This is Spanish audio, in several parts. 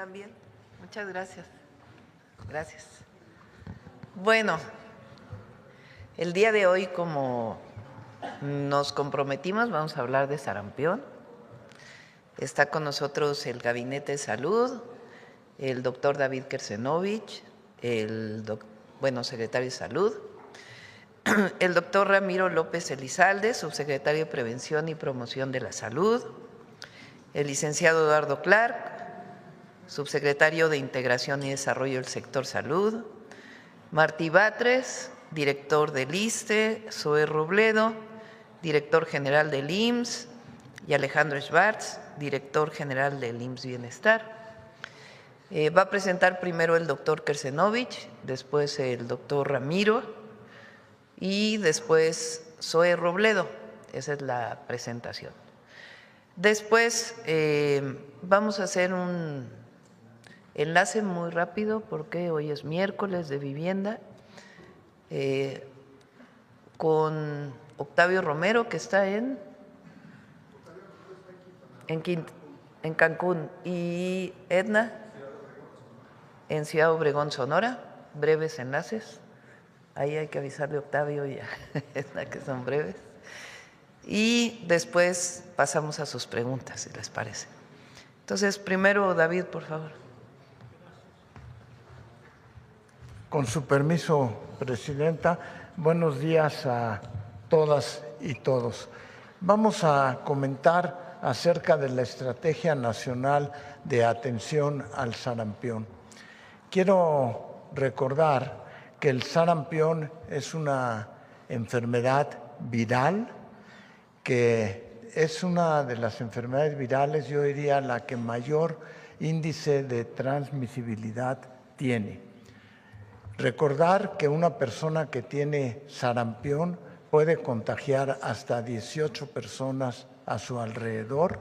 También. Muchas gracias. Gracias. Bueno, el día de hoy, como nos comprometimos, vamos a hablar de sarampión. Está con nosotros el Gabinete de Salud, el doctor David Kersenovich, secretario de Salud, el doctor Ramiro López Elizalde, subsecretario de Prevención y Promoción de la Salud, el licenciado Eduardo Clark, subsecretario de Integración y Desarrollo del Sector Salud, Martí Batres, director del ISSSTE, Zoe Robledo, director general del IMSS, y Alejandro Schwartz, director general del IMSS Bienestar. Va a presentar primero el doctor Kersenovich, después el doctor Ramiro y después Zoe Robledo. Esa es la presentación. Después vamos a hacer un enlace muy rápido porque hoy es miércoles de vivienda con Octavio Romero, que está en Cancún, y Edna en Ciudad Obregón, Sonora. Breves enlaces. Ahí hay que avisarle a Octavio y a Edna que son breves. Y después pasamos a sus preguntas, si les parece. Entonces, primero, David, por favor. Con su permiso, Presidenta, buenos días a todas y todos. Vamos a comentar acerca de la Estrategia Nacional de Atención al Sarampión. Quiero recordar que el sarampión es una enfermedad viral, que es una de las enfermedades virales, yo diría, la que mayor índice de transmisibilidad tiene. Recordar que una persona que tiene sarampión puede contagiar hasta 18 personas a su alrededor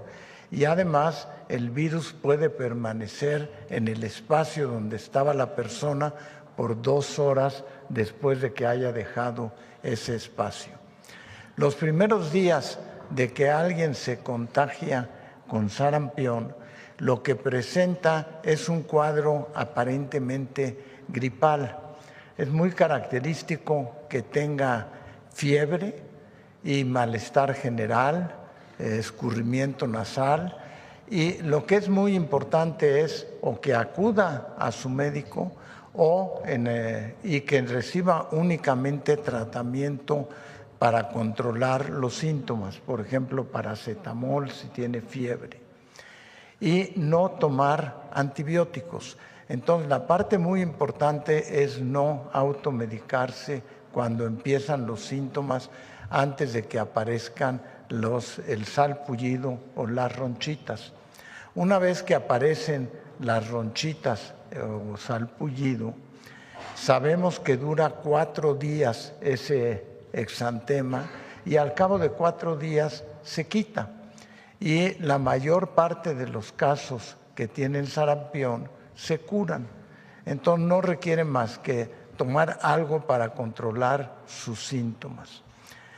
y además el virus puede permanecer en el espacio donde estaba la persona por 2 horas después de que haya dejado ese espacio. Los primeros días de que alguien se contagia con sarampión, lo que presenta es un cuadro aparentemente gripal. Es muy característico que tenga fiebre y malestar general, escurrimiento nasal, y lo que es muy importante es o que acuda a su médico y que reciba únicamente tratamiento para controlar los síntomas, por ejemplo, paracetamol si tiene fiebre, y no tomar antibióticos. Entonces, la parte muy importante es no automedicarse cuando empiezan los síntomas antes de que aparezcan el salpullido o las ronchitas. Una vez que aparecen las ronchitas o salpullido, sabemos que dura 4 días ese exantema y al cabo de 4 días se quita. Y la mayor parte de los casos que tienen sarampión se curan. Entonces no requieren más que tomar algo para controlar sus síntomas.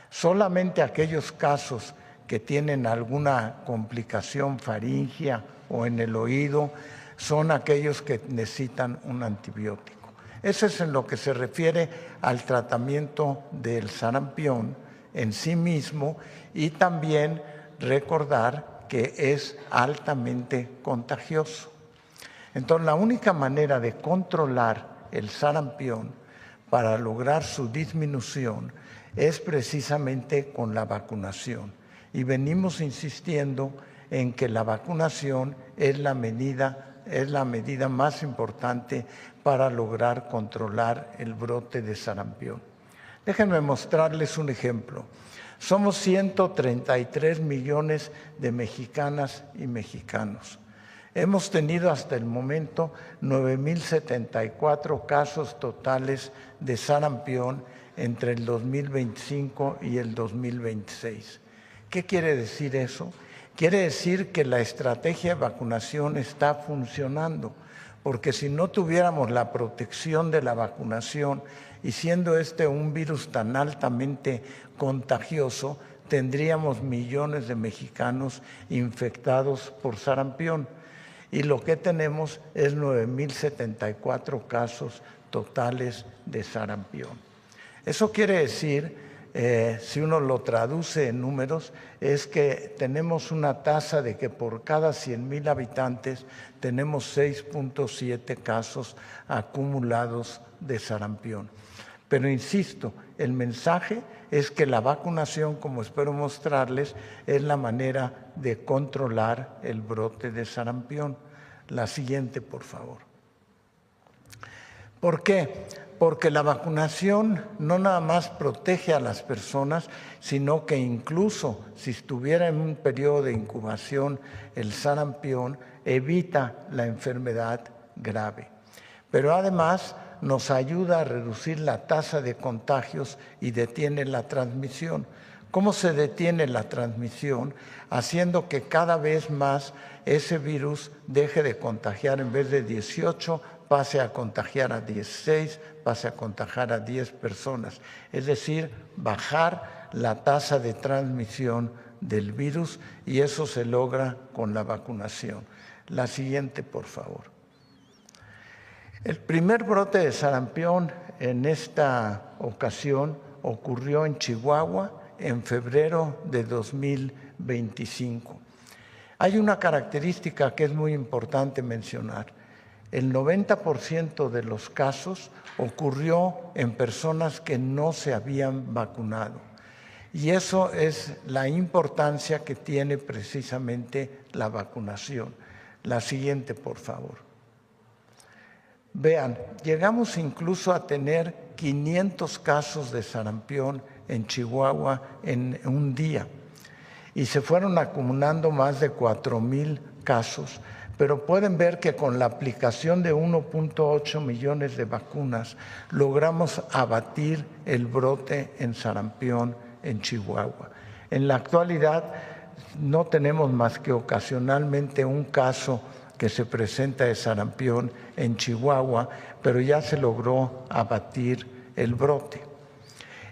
Solamente aquellos casos que tienen alguna complicación faríngea o en el oído son aquellos que necesitan un antibiótico. Eso es en lo que se refiere al tratamiento del sarampión en sí mismo, y también recordar que es altamente contagioso. Entonces, la única manera de controlar el sarampión para lograr su disminución es precisamente con la vacunación. Y venimos insistiendo en que la vacunación es la medida más importante para lograr controlar el brote de sarampión. Déjenme mostrarles un ejemplo. Somos 133 millones de mexicanas y mexicanos. Hemos tenido hasta el momento 9,074 casos totales de sarampión entre el 2025 y el 2026. ¿Qué quiere decir eso? Quiere decir que la estrategia de vacunación está funcionando, porque si no tuviéramos la protección de la vacunación y siendo este un virus tan altamente contagioso, tendríamos millones de mexicanos infectados por sarampión. y lo que tenemos es 9,074 casos totales de sarampión. Eso quiere decir, si uno lo traduce en números, es que tenemos una tasa de que por cada 100,000 habitantes tenemos 6,7 casos acumulados de sarampión. Pero insisto, el mensaje es que la vacunación, como espero mostrarles, es la manera de controlar el brote de sarampión. La siguiente, por favor. ¿Por qué? Porque la vacunación no nada más protege a las personas, sino que incluso si estuviera en un periodo de incubación el sarampión, evita la enfermedad grave. Pero además nos ayuda a reducir la tasa de contagios y detiene la transmisión. ¿Cómo se detiene la transmisión? Haciendo que cada vez más ese virus deje de contagiar, en vez de 18, pase a contagiar a 16, pase a contagiar a 10 personas. Es decir, bajar la tasa de transmisión del virus, y eso se logra con la vacunación. La siguiente, por favor. El primer brote de sarampión en esta ocasión ocurrió en Chihuahua en febrero de 2025. Hay una característica que es muy importante mencionar. El 90% de los casos ocurrió en personas que no se habían vacunado. Y eso es la importancia que tiene precisamente la vacunación. La siguiente, por favor. Vean, llegamos incluso a tener 500 casos de sarampión en Chihuahua en un día. Y se fueron acumulando más de 4,000 casos. Pero pueden ver que con la aplicación de 1,8 millones de vacunas logramos abatir el brote en sarampión en Chihuahua. En la actualidad no tenemos más que ocasionalmente un caso que se presenta de sarampión en Chihuahua, pero ya se logró abatir el brote.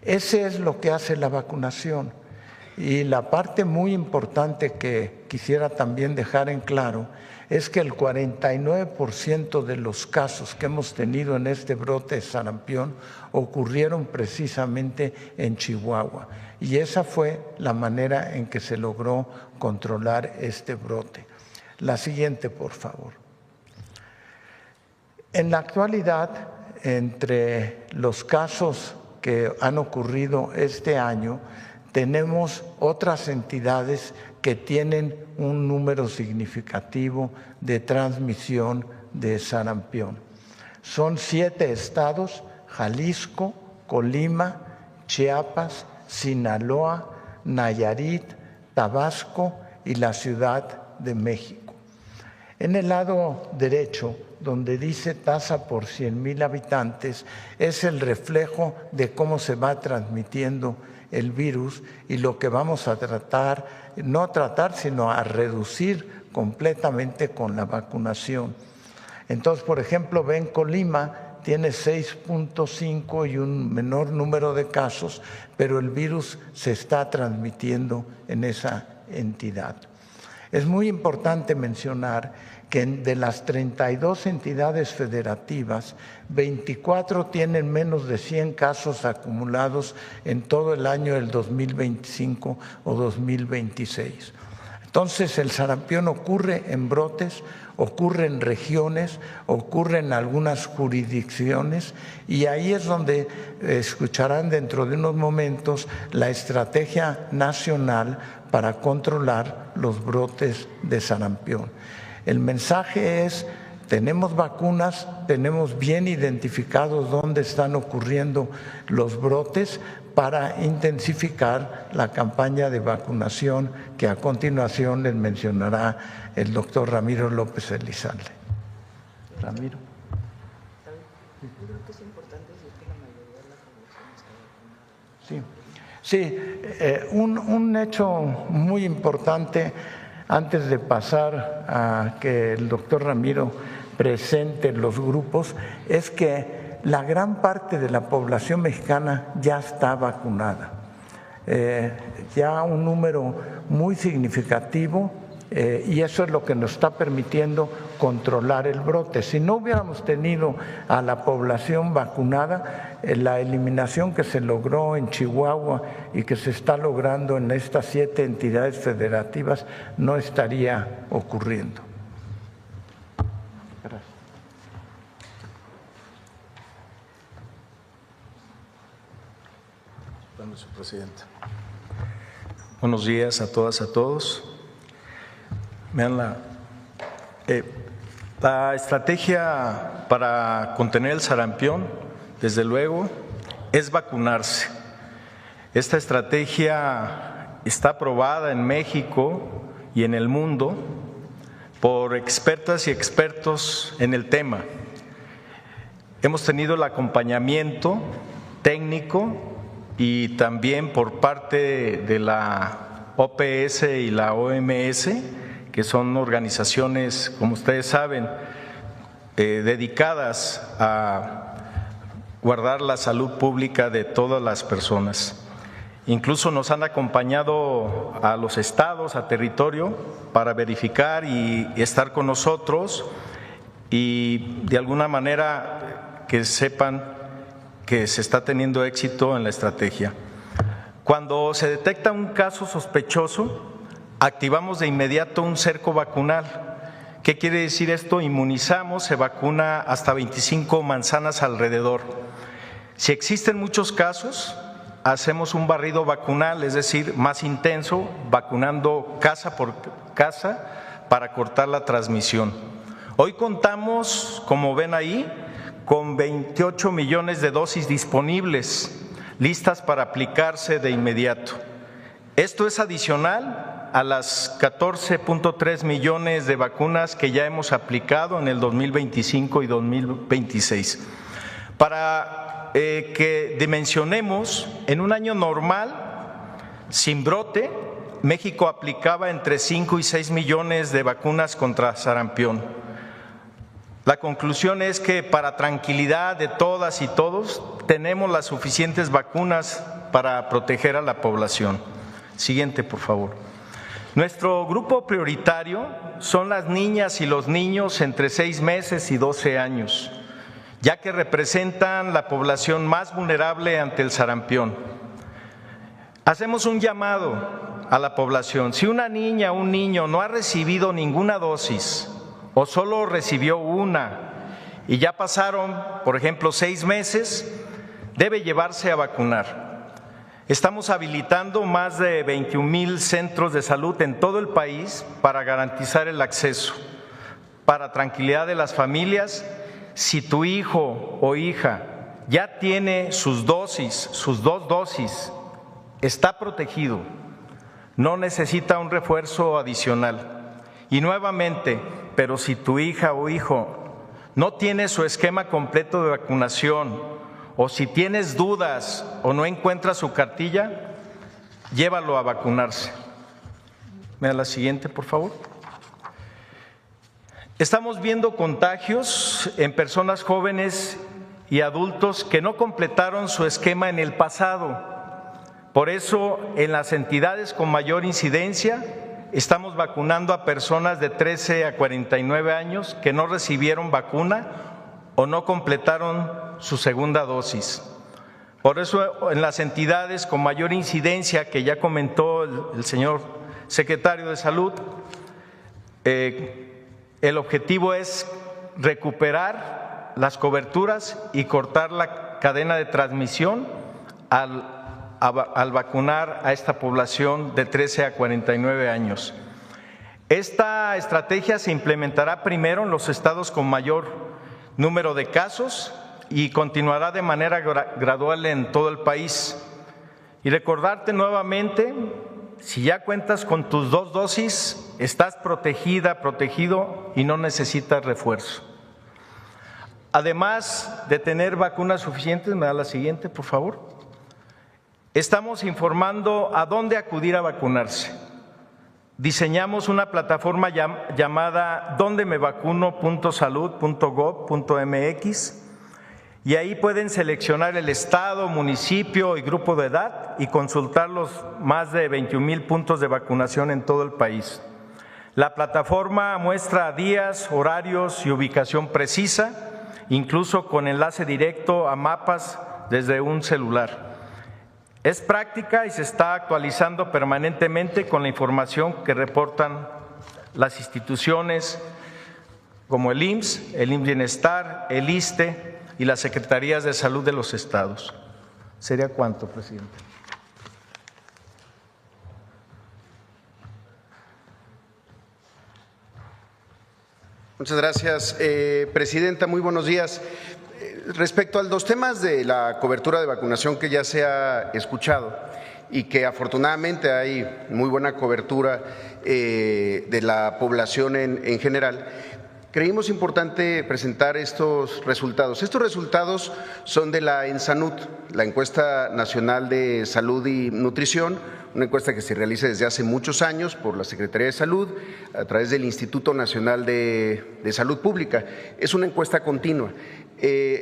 Ese es lo que hace la vacunación. Y la parte muy importante que quisiera también dejar en claro es que el 49% de los casos que hemos tenido en este brote de sarampión ocurrieron precisamente en Chihuahua. Y esa fue la manera en que se logró controlar este brote. La siguiente, por favor. En la actualidad, entre los casos que han ocurrido este año, tenemos otras entidades que tienen un número significativo de transmisión de sarampión. Son 7 estados: Jalisco, Colima, Chiapas, Sinaloa, Nayarit, Tabasco y la Ciudad de México. En el lado derecho, donde dice tasa por 100,000 habitantes, es el reflejo de cómo se va transmitiendo el virus y lo que vamos a tratar, no tratar, sino a reducir completamente con la vacunación. Entonces, por ejemplo, ven, Colima tiene 6,5 y un menor número de casos, pero el virus se está transmitiendo en esa entidad. Es muy importante mencionar que de las 32 entidades federativas, 24 tienen menos de 100 casos acumulados en todo el año del 2025 o 2026. Entonces, el sarampión ocurre en brotes, ocurre en regiones, ocurre en algunas jurisdicciones, y ahí es donde escucharán dentro de unos momentos la estrategia nacional para controlar los brotes de sarampión. El mensaje es: tenemos vacunas, tenemos bien identificados dónde están ocurriendo los brotes para intensificar la campaña de vacunación que a continuación les mencionará el doctor Ramiro López Elizalde. Ramiro. Yo creo que es importante decir que la mayoría de la población está vacunada. Sí, un hecho muy importante antes de pasar a que el doctor Ramiro presente los grupos es que la gran parte de la población mexicana ya está vacunada. Ya un número muy significativo y eso es lo que nos está permitiendo controlar el brote. Si no hubiéramos tenido a la población vacunada, la eliminación que se logró en Chihuahua y que se está logrando en estas 7 entidades federativas no estaría ocurriendo. Gracias. Señor presidente. Buenos días a todas, a todos. Vean la estrategia para contener el sarampión, desde luego, es vacunarse. Esta estrategia está aprobada en México y en el mundo por expertas y expertos en el tema. Hemos tenido el acompañamiento técnico y también por parte de la OPS y la OMS, que son organizaciones, como ustedes saben, dedicadas a guardar la salud pública de todas las personas. Incluso nos han acompañado a los estados, a territorio, para verificar y estar con nosotros y de alguna manera que sepan que se está teniendo éxito en la estrategia. Cuando se detecta un caso sospechoso, activamos de inmediato un cerco vacunal. ¿Qué quiere decir esto? Inmunizamos, se vacuna hasta 25 manzanas alrededor. Si existen muchos casos, hacemos un barrido vacunal, es decir, más intenso, vacunando casa por casa para cortar la transmisión. Hoy contamos, como ven ahí, con 28 millones de dosis disponibles, listas para aplicarse de inmediato. Esto es adicional a las 14.3 millones de vacunas que ya hemos aplicado en el 2025 y 2026. Para que dimensionemos, en un año normal, sin brote, México aplicaba entre 5 y 6 millones de vacunas contra sarampión. La conclusión es que para tranquilidad de todas y todos, tenemos las suficientes vacunas para proteger a la población. Siguiente, por favor. Nuestro grupo prioritario son las niñas y los niños entre 6 meses y 12 años, ya que representan la población más vulnerable ante el sarampión. Hacemos un llamado a la población. Si una niña o un niño no ha recibido ninguna dosis o solo recibió una y ya pasaron, por ejemplo, 6 meses, debe llevarse a vacunar. Estamos habilitando más de 21,000 centros de salud en todo el país para garantizar el acceso. Para tranquilidad de las familias, si tu hijo o hija ya tiene sus dosis, sus 2 dosis, está protegido, no necesita un refuerzo adicional. Y nuevamente, pero si tu hija o hijo no tiene su esquema completo de vacunación, o si tienes dudas o no encuentras su cartilla, llévalo a vacunarse. Mira la siguiente, por favor. Estamos viendo contagios en personas jóvenes y adultos que no completaron su esquema en el pasado. Por eso, en las entidades con mayor incidencia, estamos vacunando a personas de 13 a 49 años que no recibieron vacuna o no completaron su segunda dosis. Por eso, en las entidades con mayor incidencia, que ya comentó el señor secretario de Salud, el objetivo es recuperar las coberturas y cortar la cadena de transmisión al vacunar a esta población de 13 a 49 años. Esta estrategia se implementará primero en los estados con mayor número de casos y continuará de manera gradual en todo el país. Y recordarte nuevamente, si ya cuentas con tus 2 dosis, estás protegida, protegido y no necesitas refuerzo. Además de tener vacunas suficientes, me da la siguiente, por favor. Estamos informando a dónde acudir a vacunarse. Diseñamos una plataforma llamada dondemevacuno.salud.gov.mx y ahí pueden seleccionar el estado, municipio y grupo de edad y consultar los más de 21,000 puntos de vacunación en todo el país. La plataforma muestra días, horarios y ubicación precisa, incluso con enlace directo a mapas desde un celular. Es práctica y se está actualizando permanentemente con la información que reportan las instituciones como el IMSS, el IMSS Bienestar, el ISSSTE y las Secretarías de Salud de los estados. ¿Sería cuánto, presidente? Muchas gracias, presidenta. Muy buenos días. Respecto a los temas de la cobertura de vacunación que ya se ha escuchado y que afortunadamente hay muy buena cobertura de la población en general, creímos importante presentar estos resultados. Estos resultados son de la ENSANUD, la Encuesta Nacional de Salud y Nutrición, una encuesta que se realiza desde hace muchos años por la Secretaría de Salud a través del Instituto Nacional de Salud Pública. Es una encuesta continua.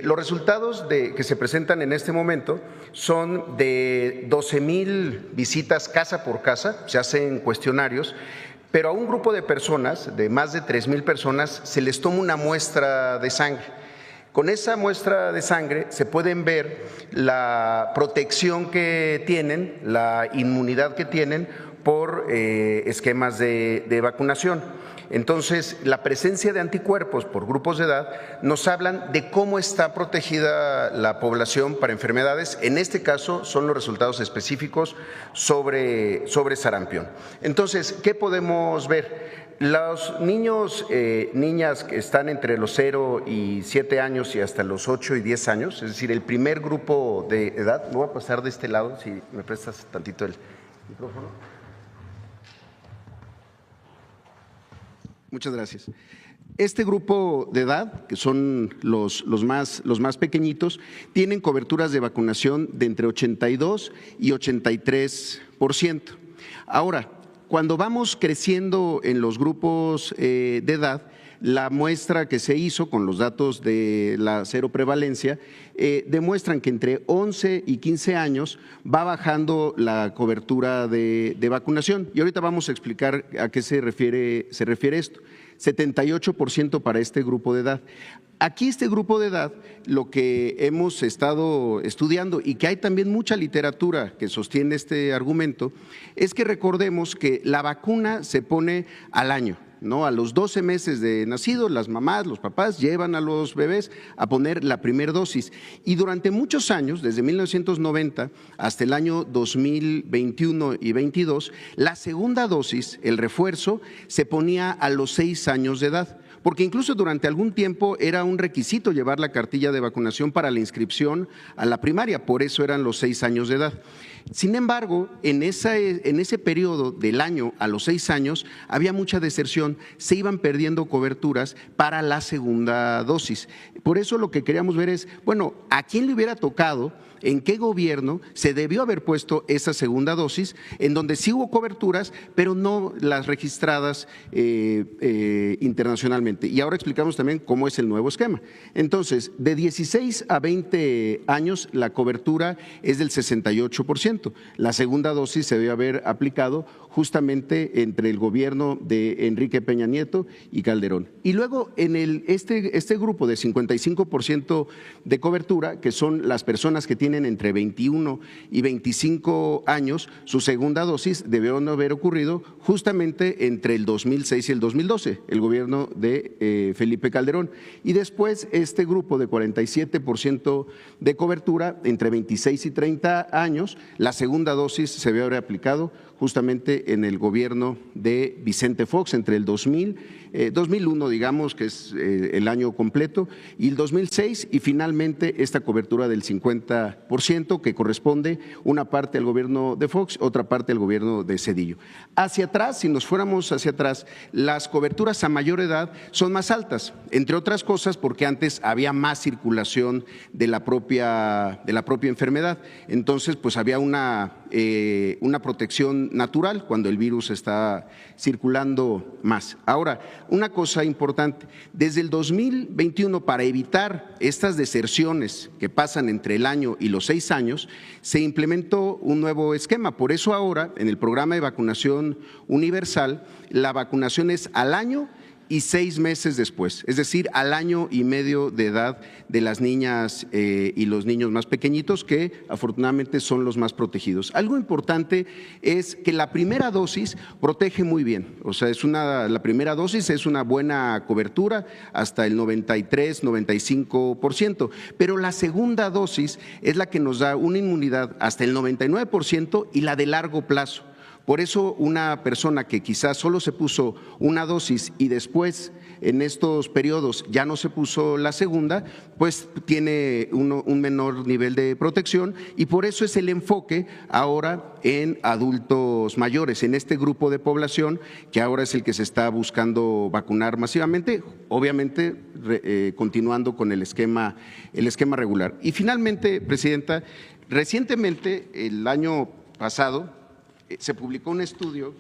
Los resultados que se presentan en este momento son de 12,000 visitas casa por casa, se hacen cuestionarios, pero a un grupo de personas, de más de 3,000 personas, se les toma una muestra de sangre. Con esa muestra de sangre se pueden ver la protección que tienen, la inmunidad que tienen por esquemas de vacunación. Entonces, la presencia de anticuerpos por grupos de edad nos hablan de cómo está protegida la población para enfermedades. En este caso, son los resultados específicos sobre sarampión. Entonces, ¿qué podemos ver? Los niños, niñas que están entre los 0 y 7 años y hasta los 8 y 10 años, es decir, el primer grupo de edad, me voy a pasar de este lado, si me prestas tantito el micrófono. Muchas gracias. Este grupo de edad, que son los más pequeñitos, tienen coberturas de vacunación de entre 82 y 83%. Ahora, cuando vamos creciendo en los grupos de edad, la muestra que se hizo con los datos de la cero prevalencia demuestran que entre 11 y 15 años va bajando la cobertura de vacunación. Y ahorita vamos a explicar a qué se refiere esto. 78% para este grupo de edad. Aquí este grupo de edad, lo que hemos estado estudiando y que hay también mucha literatura que sostiene este argumento, es que recordemos que la vacuna se pone al año, ¿no? A los 12 meses de nacido, las mamás, los papás llevan a los bebés a poner la primera dosis. Y durante muchos años, desde 1990 hasta el año 2021 y 22, la segunda dosis, el refuerzo, se ponía a los 6 años de edad. Porque incluso durante algún tiempo era un requisito llevar la cartilla de vacunación para la inscripción a la primaria, por eso eran los 6 años de edad. Sin embargo, en ese periodo del año a los 6 años había mucha deserción, se iban perdiendo coberturas para la segunda dosis. Por eso lo que queríamos ver es, bueno, ¿a quién le hubiera tocado? ¿En qué gobierno se debió haber puesto esa segunda dosis, en donde sí hubo coberturas, pero no las registradas internacionalmente? Y ahora explicamos también cómo es el nuevo esquema. Entonces, de 16 a 20 años, la cobertura es del 68%. La segunda dosis se debe haber aplicado justamente entre el gobierno de Enrique Peña Nieto y Calderón. Y luego en este grupo de 55% de cobertura, que son las personas que tienen entre 21 y 25 años, su segunda dosis debió haber ocurrido justamente entre el 2006 y el 2012, el gobierno de Felipe Calderón. Y después este grupo de 47% de cobertura entre 26 y 30 años, la segunda dosis se debió haber aplicado justamente en el gobierno de Vicente Fox entre el 2001, digamos, que es el año completo, y el 2006, y finalmente esta cobertura del 50%, que corresponde una parte al gobierno de Fox, otra parte al gobierno de Zedillo. Hacia atrás, si nos fuéramos hacia atrás, las coberturas a mayor edad son más altas, entre otras cosas porque antes había más circulación de la propia enfermedad. Entonces, pues había una protección natural cuando el virus está circulando más. Ahora, una cosa importante, desde el 2021, para evitar estas deserciones que pasan entre el año y los 6 años, se implementó un nuevo esquema. Por eso ahora, en el programa de vacunación universal, la vacunación es al año y 6 meses después, es decir, al año y medio de edad de las niñas y los niños más pequeñitos, que afortunadamente son los más protegidos. Algo importante es que la primera dosis protege muy bien, o sea, la primera dosis es una buena cobertura hasta el 93-95%, pero la segunda dosis es la que nos da una inmunidad hasta el 99% y la de largo plazo. Por eso una persona que quizás solo se puso una dosis y después en estos periodos ya no se puso la segunda, pues tiene un menor nivel de protección, y por eso es el enfoque ahora en adultos mayores, en este grupo de población que ahora es el que se está buscando vacunar masivamente, obviamente continuando con el esquema regular. Y finalmente, Presidenta, recientemente, el año pasado, se publicó un estudio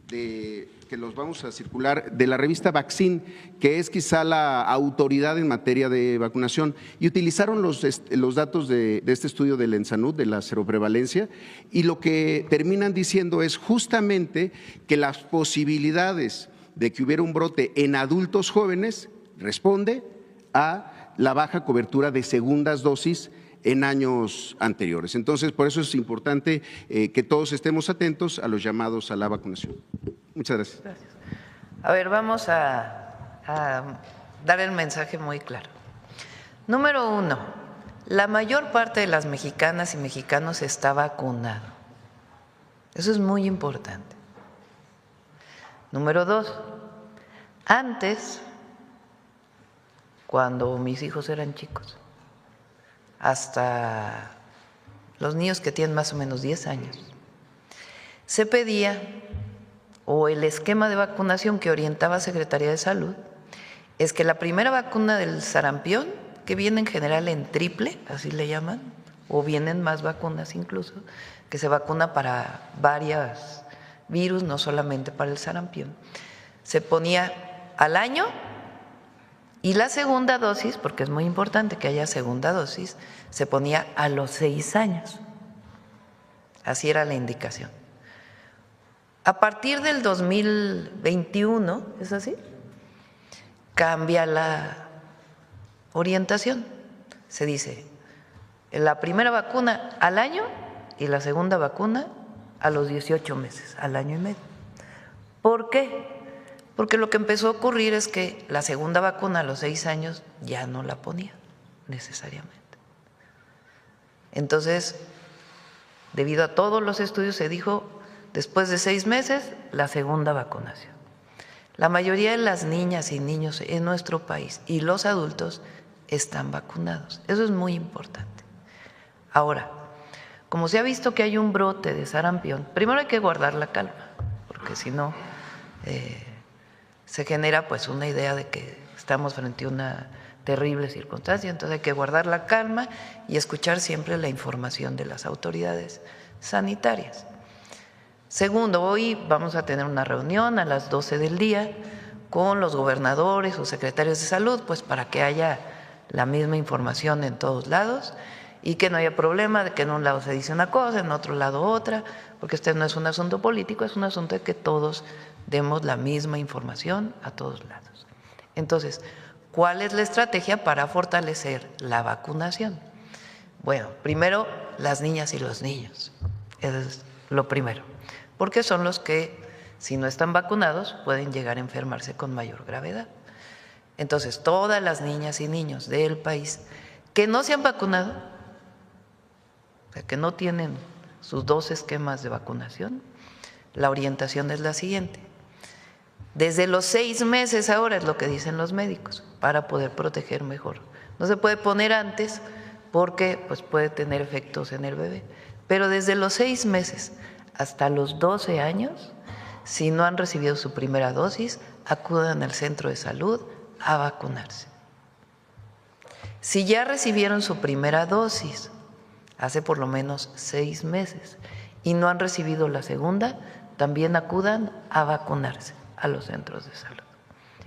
que los vamos a circular de la revista Vaccine, que es quizá la autoridad en materia de vacunación, y utilizaron los datos de este estudio del ENSANUD, de la seroprevalencia, y lo que terminan diciendo es justamente que las posibilidades de que hubiera un brote en adultos jóvenes responde a la baja cobertura de segundas dosis en años anteriores. Entonces, por eso es importante que todos estemos atentos a los llamados a la vacunación. Muchas gracias. Gracias. A ver, vamos a dar el mensaje muy claro. Número 1, la mayor parte de las mexicanas y mexicanos está vacunado. Eso es muy importante. Número 2, antes, cuando mis hijos eran chicos, hasta los niños que tienen más o menos 10 años, se pedía, o el esquema de vacunación que orientaba Secretaría de Salud, es que la primera vacuna del sarampión, que viene en general en triple, así le llaman, o vienen más vacunas incluso, que se vacuna para varios virus, no solamente para el sarampión, se ponía al año. Y la segunda dosis, porque es muy importante que haya segunda dosis, se ponía a los 6 años. Así era la indicación. A partir del 2021, ¿es así?, cambia la orientación. Se dice, la primera vacuna al año y la segunda vacuna a los 18 meses, al año y medio. ¿Por qué? Porque lo que empezó a ocurrir es que la segunda vacuna a los 6 años ya no la ponía necesariamente. Entonces, debido a todos los estudios, se dijo, después de 6 meses, la segunda vacunación. La mayoría de las niñas y niños en nuestro país y los adultos están vacunados. Eso es muy importante. Ahora, como se ha visto que hay un brote de sarampión, primero hay que guardar la calma, porque si no se genera pues una idea de que estamos frente a una terrible circunstancia. Entonces hay que guardar la calma y escuchar siempre la información de las autoridades sanitarias. Segundo, hoy vamos a tener una reunión a las 12 del día con los gobernadores o secretarios de salud, pues para que haya la misma información en todos lados y que no haya problema de que en un lado se dice una cosa, en otro lado otra, porque este no es un asunto político, es un asunto de que todos demos la misma información a todos lados. Entonces, ¿cuál es la estrategia para fortalecer la vacunación? Bueno, primero, las niñas y los niños, eso es lo primero, porque son los que, si no están vacunados, pueden llegar a enfermarse con mayor gravedad. Entonces, todas las niñas y niños del país que no se han vacunado, o sea, que no tienen sus 2 esquemas de vacunación, la orientación es la siguiente. Desde los 6 meses ahora es lo que dicen los médicos, para poder proteger mejor. No se puede poner antes porque pues, puede tener efectos en el bebé, pero desde los 6 meses hasta los 12 años, si no han recibido su primera dosis, acudan al centro de salud a vacunarse. Si ya recibieron su primera dosis hace por lo menos 6 meses y no han recibido la segunda, también acudan a vacunarse a los centros de salud.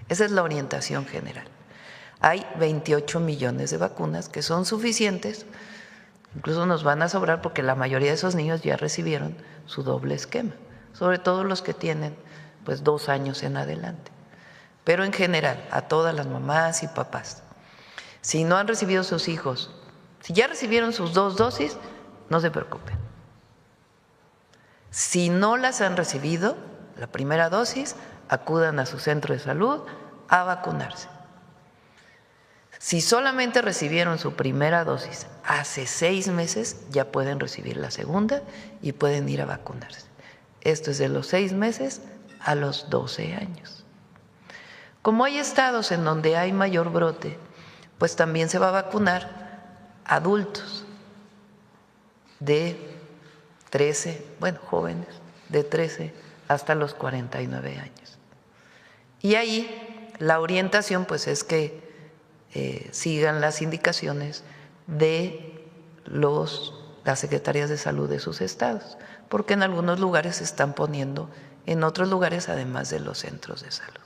Esa es la orientación general. Hay 28 millones de vacunas que son suficientes, incluso nos van a sobrar porque la mayoría de esos niños ya recibieron su doble esquema, sobre todo los que tienen pues 2 años en adelante. Pero en general, a todas las mamás y papás, si no han recibido sus hijos, si ya recibieron sus 2 dosis, no se preocupen. Si no las han recibido, la primera dosis, acudan a su centro de salud a vacunarse. Si solamente recibieron su primera dosis hace 6 meses, ya pueden recibir la segunda y pueden ir a vacunarse. Esto es de los 6 meses a los 12 años. Como hay estados en donde hay mayor brote, pues también se va a vacunar adultos de 13, jóvenes de 13 hasta los 49 años. Y ahí la orientación pues es que sigan las indicaciones de las secretarías de salud de sus estados, porque en algunos lugares se están poniendo en otros lugares además de los centros de salud.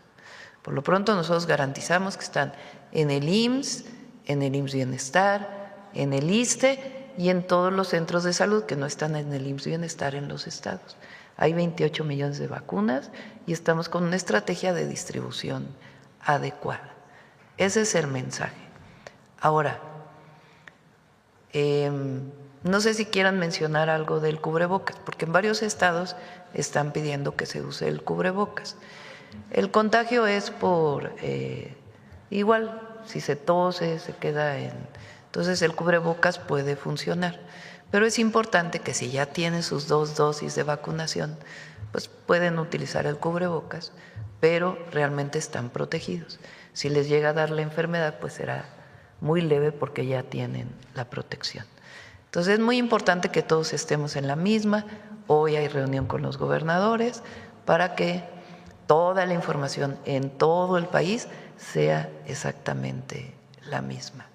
Por lo pronto nosotros garantizamos que están en el IMSS, en el IMSS Bienestar, en el ISSSTE y en todos los centros de salud que no están en el IMSS Bienestar en los estados. Hay 28 millones de vacunas y estamos con una estrategia de distribución adecuada. Ese es el mensaje. Ahora, no sé si quieran mencionar algo del cubrebocas, porque en varios estados están pidiendo que se use el cubrebocas. El contagio es por, igual, si se tose, se queda en… Entonces el cubrebocas puede funcionar, pero es importante que si ya tienen sus 2 dosis de vacunación, pues pueden utilizar el cubrebocas, pero realmente están protegidos. Si les llega a dar la enfermedad, pues será muy leve porque ya tienen la protección. Entonces es muy importante que todos estemos en la misma. Hoy hay reunión con los gobernadores para que toda la información en todo el país sea exactamente la misma.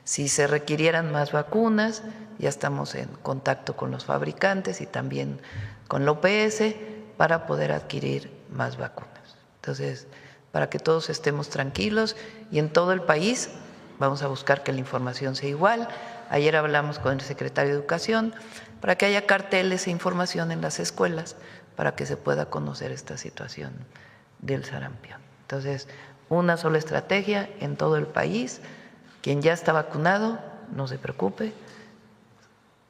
Si se requirieran más vacunas, ya estamos en contacto con los fabricantes y también con la OPS para poder adquirir más vacunas. Entonces, para que todos estemos tranquilos y en todo el país vamos a buscar que la información sea igual. Ayer hablamos con el secretario de Educación para que haya carteles e información en las escuelas para que se pueda conocer esta situación del sarampión. Entonces, una sola estrategia en todo el país. Quien ya está vacunado, no se preocupe.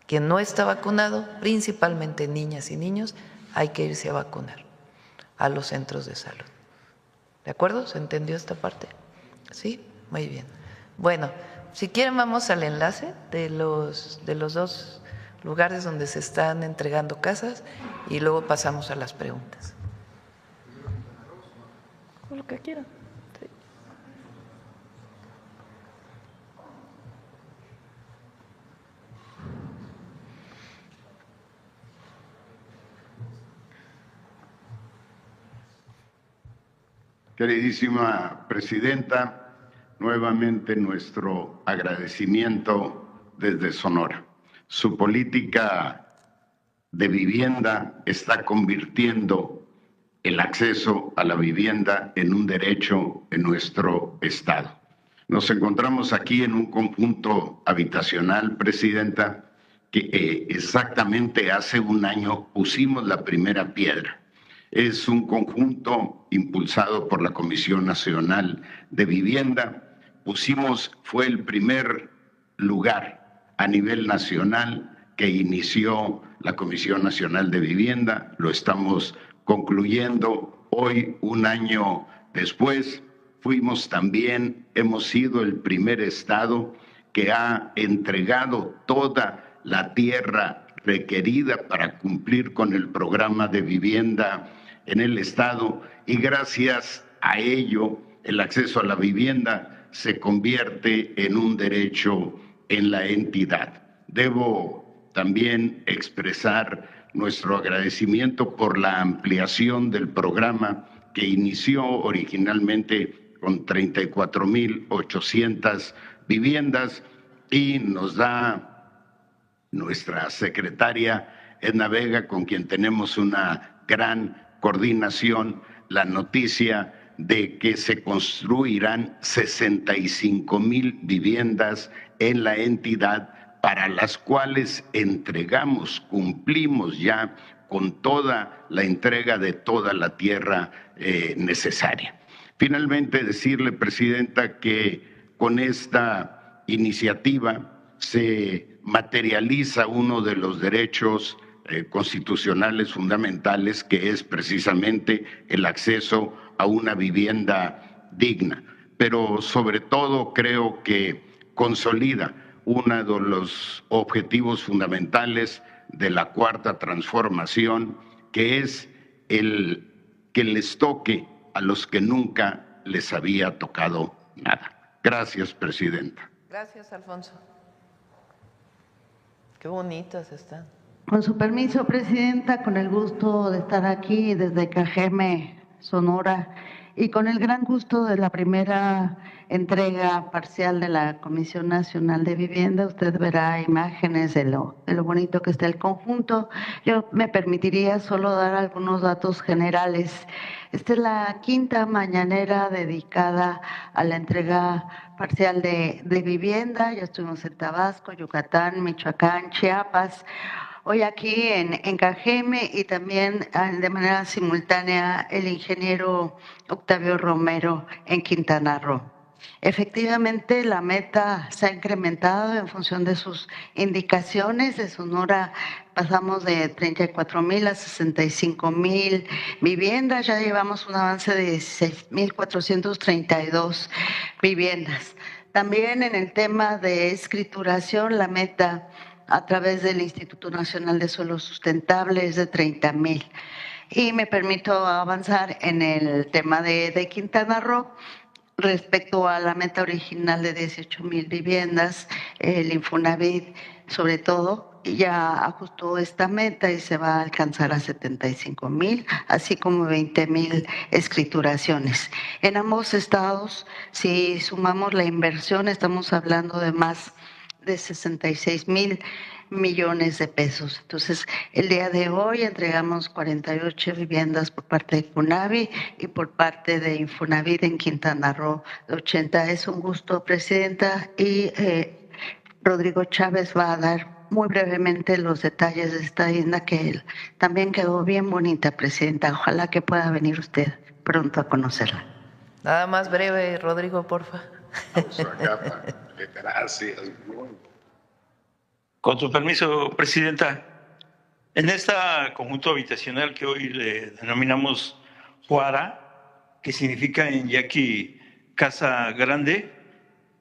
Quien no está vacunado, principalmente niñas y niños, hay que irse a vacunar a los centros de salud. ¿De acuerdo? ¿Se entendió esta parte? ¿Sí? Muy bien. Bueno, si quieren vamos al enlace de los 2 lugares donde se están entregando casas y luego pasamos a las preguntas. Lo que quieran. Sí. Queridísima presidenta, nuevamente nuestro agradecimiento desde Sonora. Su política de vivienda está convirtiendo el acceso a la vivienda en un derecho en nuestro estado. Nos encontramos aquí en un conjunto habitacional, presidenta, que exactamente hace 1 año pusimos la primera piedra. Es un conjunto impulsado por la Comisión Nacional de Vivienda. Fue el primer lugar a nivel nacional que inició la Comisión Nacional de Vivienda. Lo estamos concluyendo hoy, 1 año después. Hemos sido el primer estado que ha entregado toda la tierra requerida para cumplir con el programa de vivienda en el estado, y gracias a ello el acceso a la vivienda se convierte en un derecho en la entidad. Debo también expresar nuestro agradecimiento por la ampliación del programa que inició originalmente con 34,800 viviendas y nos da nuestra secretaria Edna Vega, con quien tenemos una gran coordinación, la noticia de que se construirán 65,000 viviendas en la entidad, para las cuales cumplimos ya con toda la entrega de toda la tierra necesaria. Finalmente, decirle, Presidenta, que con esta iniciativa se materializa uno de los derechos constitucionales fundamentales, que es precisamente el acceso a una vivienda digna. Pero sobre todo creo que consolida uno de los objetivos fundamentales de la Cuarta Transformación, que es el que les toque a los que nunca les había tocado nada. Gracias, Presidenta. Gracias, Alfonso. Qué bonitas están. Con su permiso, Presidenta, con el gusto de estar aquí desde Cajeme, Sonora, y con el gran gusto de la primera entrega parcial de la Comisión Nacional de Vivienda. Usted verá imágenes de lo bonito que está el conjunto. Yo me permitiría solo dar algunos datos generales. Esta es la quinta mañanera dedicada a la entrega parcial de vivienda. Ya estuvimos en Tabasco, Yucatán, Michoacán, Chiapas. Hoy aquí en Cajeme, y también de manera simultánea el ingeniero Octavio Romero en Quintana Roo. Efectivamente, la meta se ha incrementado en función de sus indicaciones. De Sonora pasamos de 34,000 a 65,000 viviendas. Ya llevamos un avance de 16,432 viviendas. También en el tema de escrituración, la meta a través del Instituto Nacional de Suelo Sustentable es de 30,000. Y me permito avanzar en el tema de Quintana Roo. Respecto a la meta original de 18,000 viviendas, el Infonavit, sobre todo, ya ajustó esta meta y se va a alcanzar a 75,000, así como 20,000 escrituraciones. En ambos estados, si sumamos la inversión, estamos hablando de más de 66,000 millones de pesos. Entonces, el día de hoy entregamos 48 viviendas por parte de Infonavit y por parte de Infonavit en Quintana Roo 80. Es un gusto, Presidenta, y Rodrigo Chávez va a dar muy brevemente los detalles de esta vivienda, que también quedó bien bonita, Presidenta. Ojalá que pueda venir usted pronto a conocerla. Nada más breve, Rodrigo, porfa. Gracias. Con su permiso, Presidenta, en esta conjunto habitacional que hoy le denominamos Juara, que significa en yaqui Casa Grande,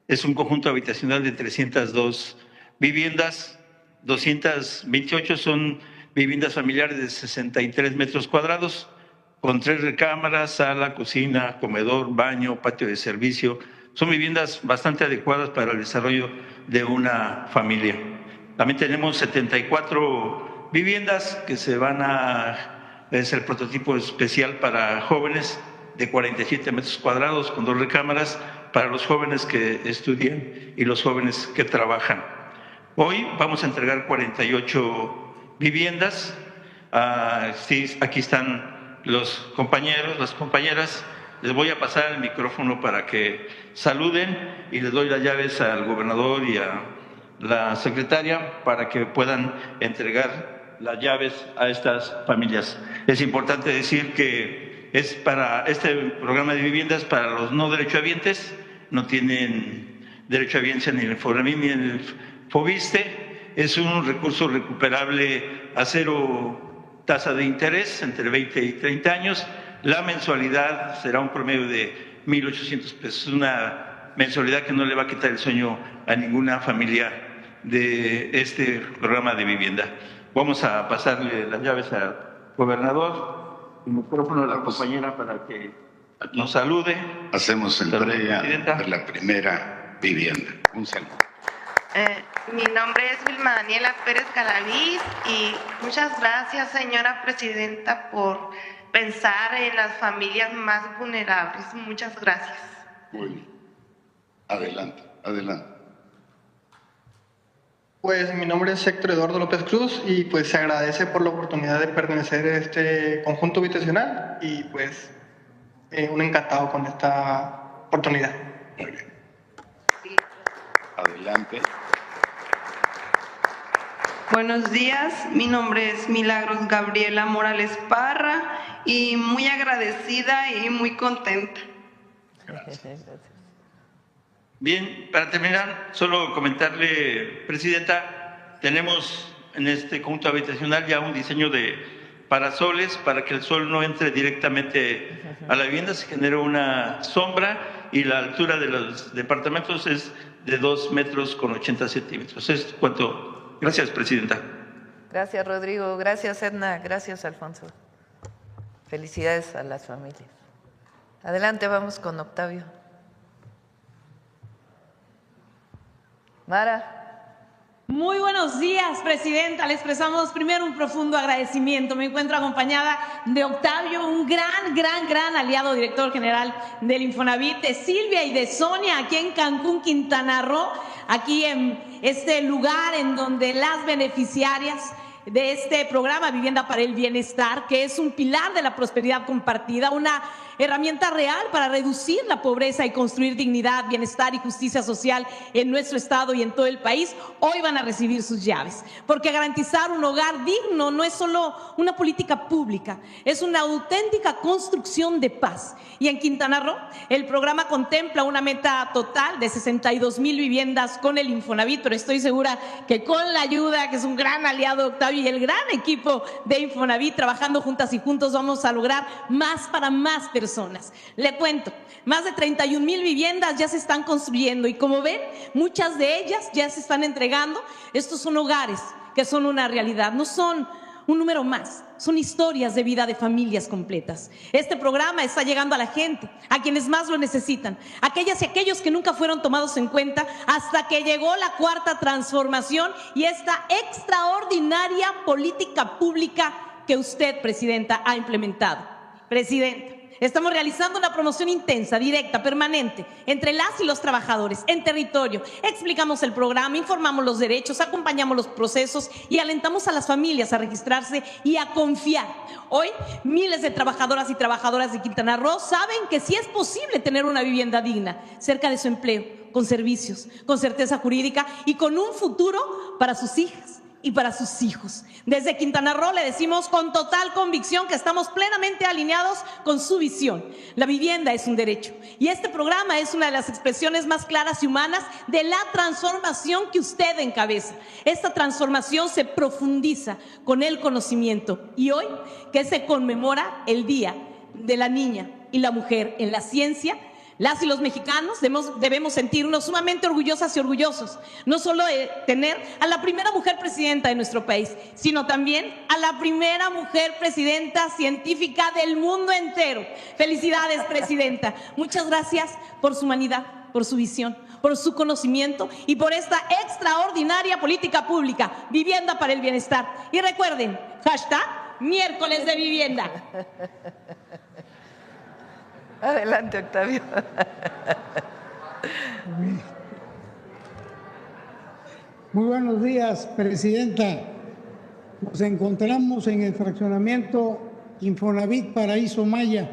es un conjunto habitacional de 302 viviendas, 228 son viviendas familiares de 63 metros cuadrados, con 3 recámaras, sala, cocina, comedor, baño, patio de servicio. Son viviendas bastante adecuadas para el desarrollo de una familia. También tenemos 74 viviendas que es el prototipo especial para jóvenes de 47 metros cuadrados con 2 recámaras para los jóvenes que estudian y los jóvenes que trabajan. Hoy vamos a entregar 48 viviendas. Sí, aquí están los compañeros, las compañeras. Les voy a pasar el micrófono para que saluden y les doy las llaves al gobernador y a la secretaria para que puedan entregar las llaves a estas familias. Es importante decir que es para este programa de viviendas para los no derechohabientes, no tienen derechohabiencia ni en el Infonavit ni en el Fobiste. Es un recurso recuperable a 0 tasa de interés entre 20 y 30 años. La mensualidad será un promedio de 1,800 pesos, una mensualidad que no le va a quitar el sueño a ninguna familia de este programa de vivienda. Vamos a pasarle las llaves al gobernador, el micrófono a la compañera para que nos salude. Hacemos entrega de la primera vivienda. Un saludo. Mi nombre es Vilma Daniela Pérez Galaviz y muchas gracias, señora Presidenta, por pensar en las familias más vulnerables. Muchas gracias. Muy bien. Adelante, adelante. Pues mi nombre es Héctor Eduardo López Cruz y pues se agradece por la oportunidad de pertenecer a este conjunto habitacional y pues un encantado con esta oportunidad. Muy bien. Adelante. Buenos días, mi nombre es Milagros Gabriela Morales Parra y muy agradecida y muy contenta. Gracias. Bien, para terminar, solo comentarle, Presidenta, tenemos en este conjunto habitacional ya un diseño de parasoles para que el sol no entre directamente a la vivienda, se genera una sombra y la altura de los departamentos es de 2 metros con 80 centímetros. Es cuanto. Gracias, Presidenta. Gracias, Rodrigo. Gracias, Edna. Gracias, Alfonso. Felicidades a las familias. Adelante, vamos con Octavio. Mara. Muy buenos días, Presidenta. Le expresamos primero un profundo agradecimiento. Me encuentro acompañada de Octavio, un gran aliado, director general del Infonavit, de Silvia y de Sonia, aquí en Cancún, Quintana Roo, aquí en este lugar en donde las beneficiarias de este programa Vivienda para el Bienestar, que es un pilar de la prosperidad compartida, una herramienta real para reducir la pobreza y construir dignidad, bienestar y justicia social en nuestro estado y en todo el país, hoy van a recibir sus llaves. Porque garantizar un hogar digno no es solo una política pública, es una auténtica construcción de paz. Y en Quintana Roo, el programa contempla una meta total de 62,000 viviendas con el Infonavit, pero estoy segura que con la ayuda, que es un gran aliado, Octavio, y el gran equipo de Infonavit, trabajando juntas y juntos, vamos a lograr más para más personas. Le cuento, más de 31,000 viviendas ya se están construyendo y como ven, muchas de ellas ya se están entregando. Estos son hogares que son una realidad, no son un número más, son historias de vida de familias completas. Este programa está llegando a la gente, a quienes más lo necesitan, aquellas y aquellos que nunca fueron tomados en cuenta hasta que llegó la cuarta transformación y esta extraordinaria política pública que usted, Presidenta, ha implementado. Presidenta, estamos realizando una promoción intensa, directa, permanente, entre las y los trabajadores, en territorio. Explicamos el programa, informamos los derechos, acompañamos los procesos y alentamos a las familias a registrarse y a confiar. Hoy, miles de trabajadoras y trabajadoras de Quintana Roo saben que sí es posible tener una vivienda digna, cerca de su empleo, con servicios, con certeza jurídica y con un futuro para sus hijas y para sus hijos. Desde Quintana Roo le decimos con total convicción que estamos plenamente alineados con su visión. La vivienda es un derecho y este programa es una de las expresiones más claras y humanas de la transformación que usted encabeza. Esta transformación se profundiza con el conocimiento y hoy que se conmemora el Día de la Niña y la Mujer en la Ciencia, las y los mexicanos debemos sentirnos sumamente orgullosas y orgullosos, no solo de tener a la primera mujer presidenta de nuestro país, sino también a la primera mujer presidenta científica del mundo entero. Felicidades, Presidenta. Muchas gracias por su humanidad, por su visión, por su conocimiento y por esta extraordinaria política pública, Vivienda para el Bienestar. Y recuerden, #miércoles de vivienda. Adelante, Octavio. Muy buenos días, Presidenta. Nos encontramos en el fraccionamiento Infonavit Paraíso Maya,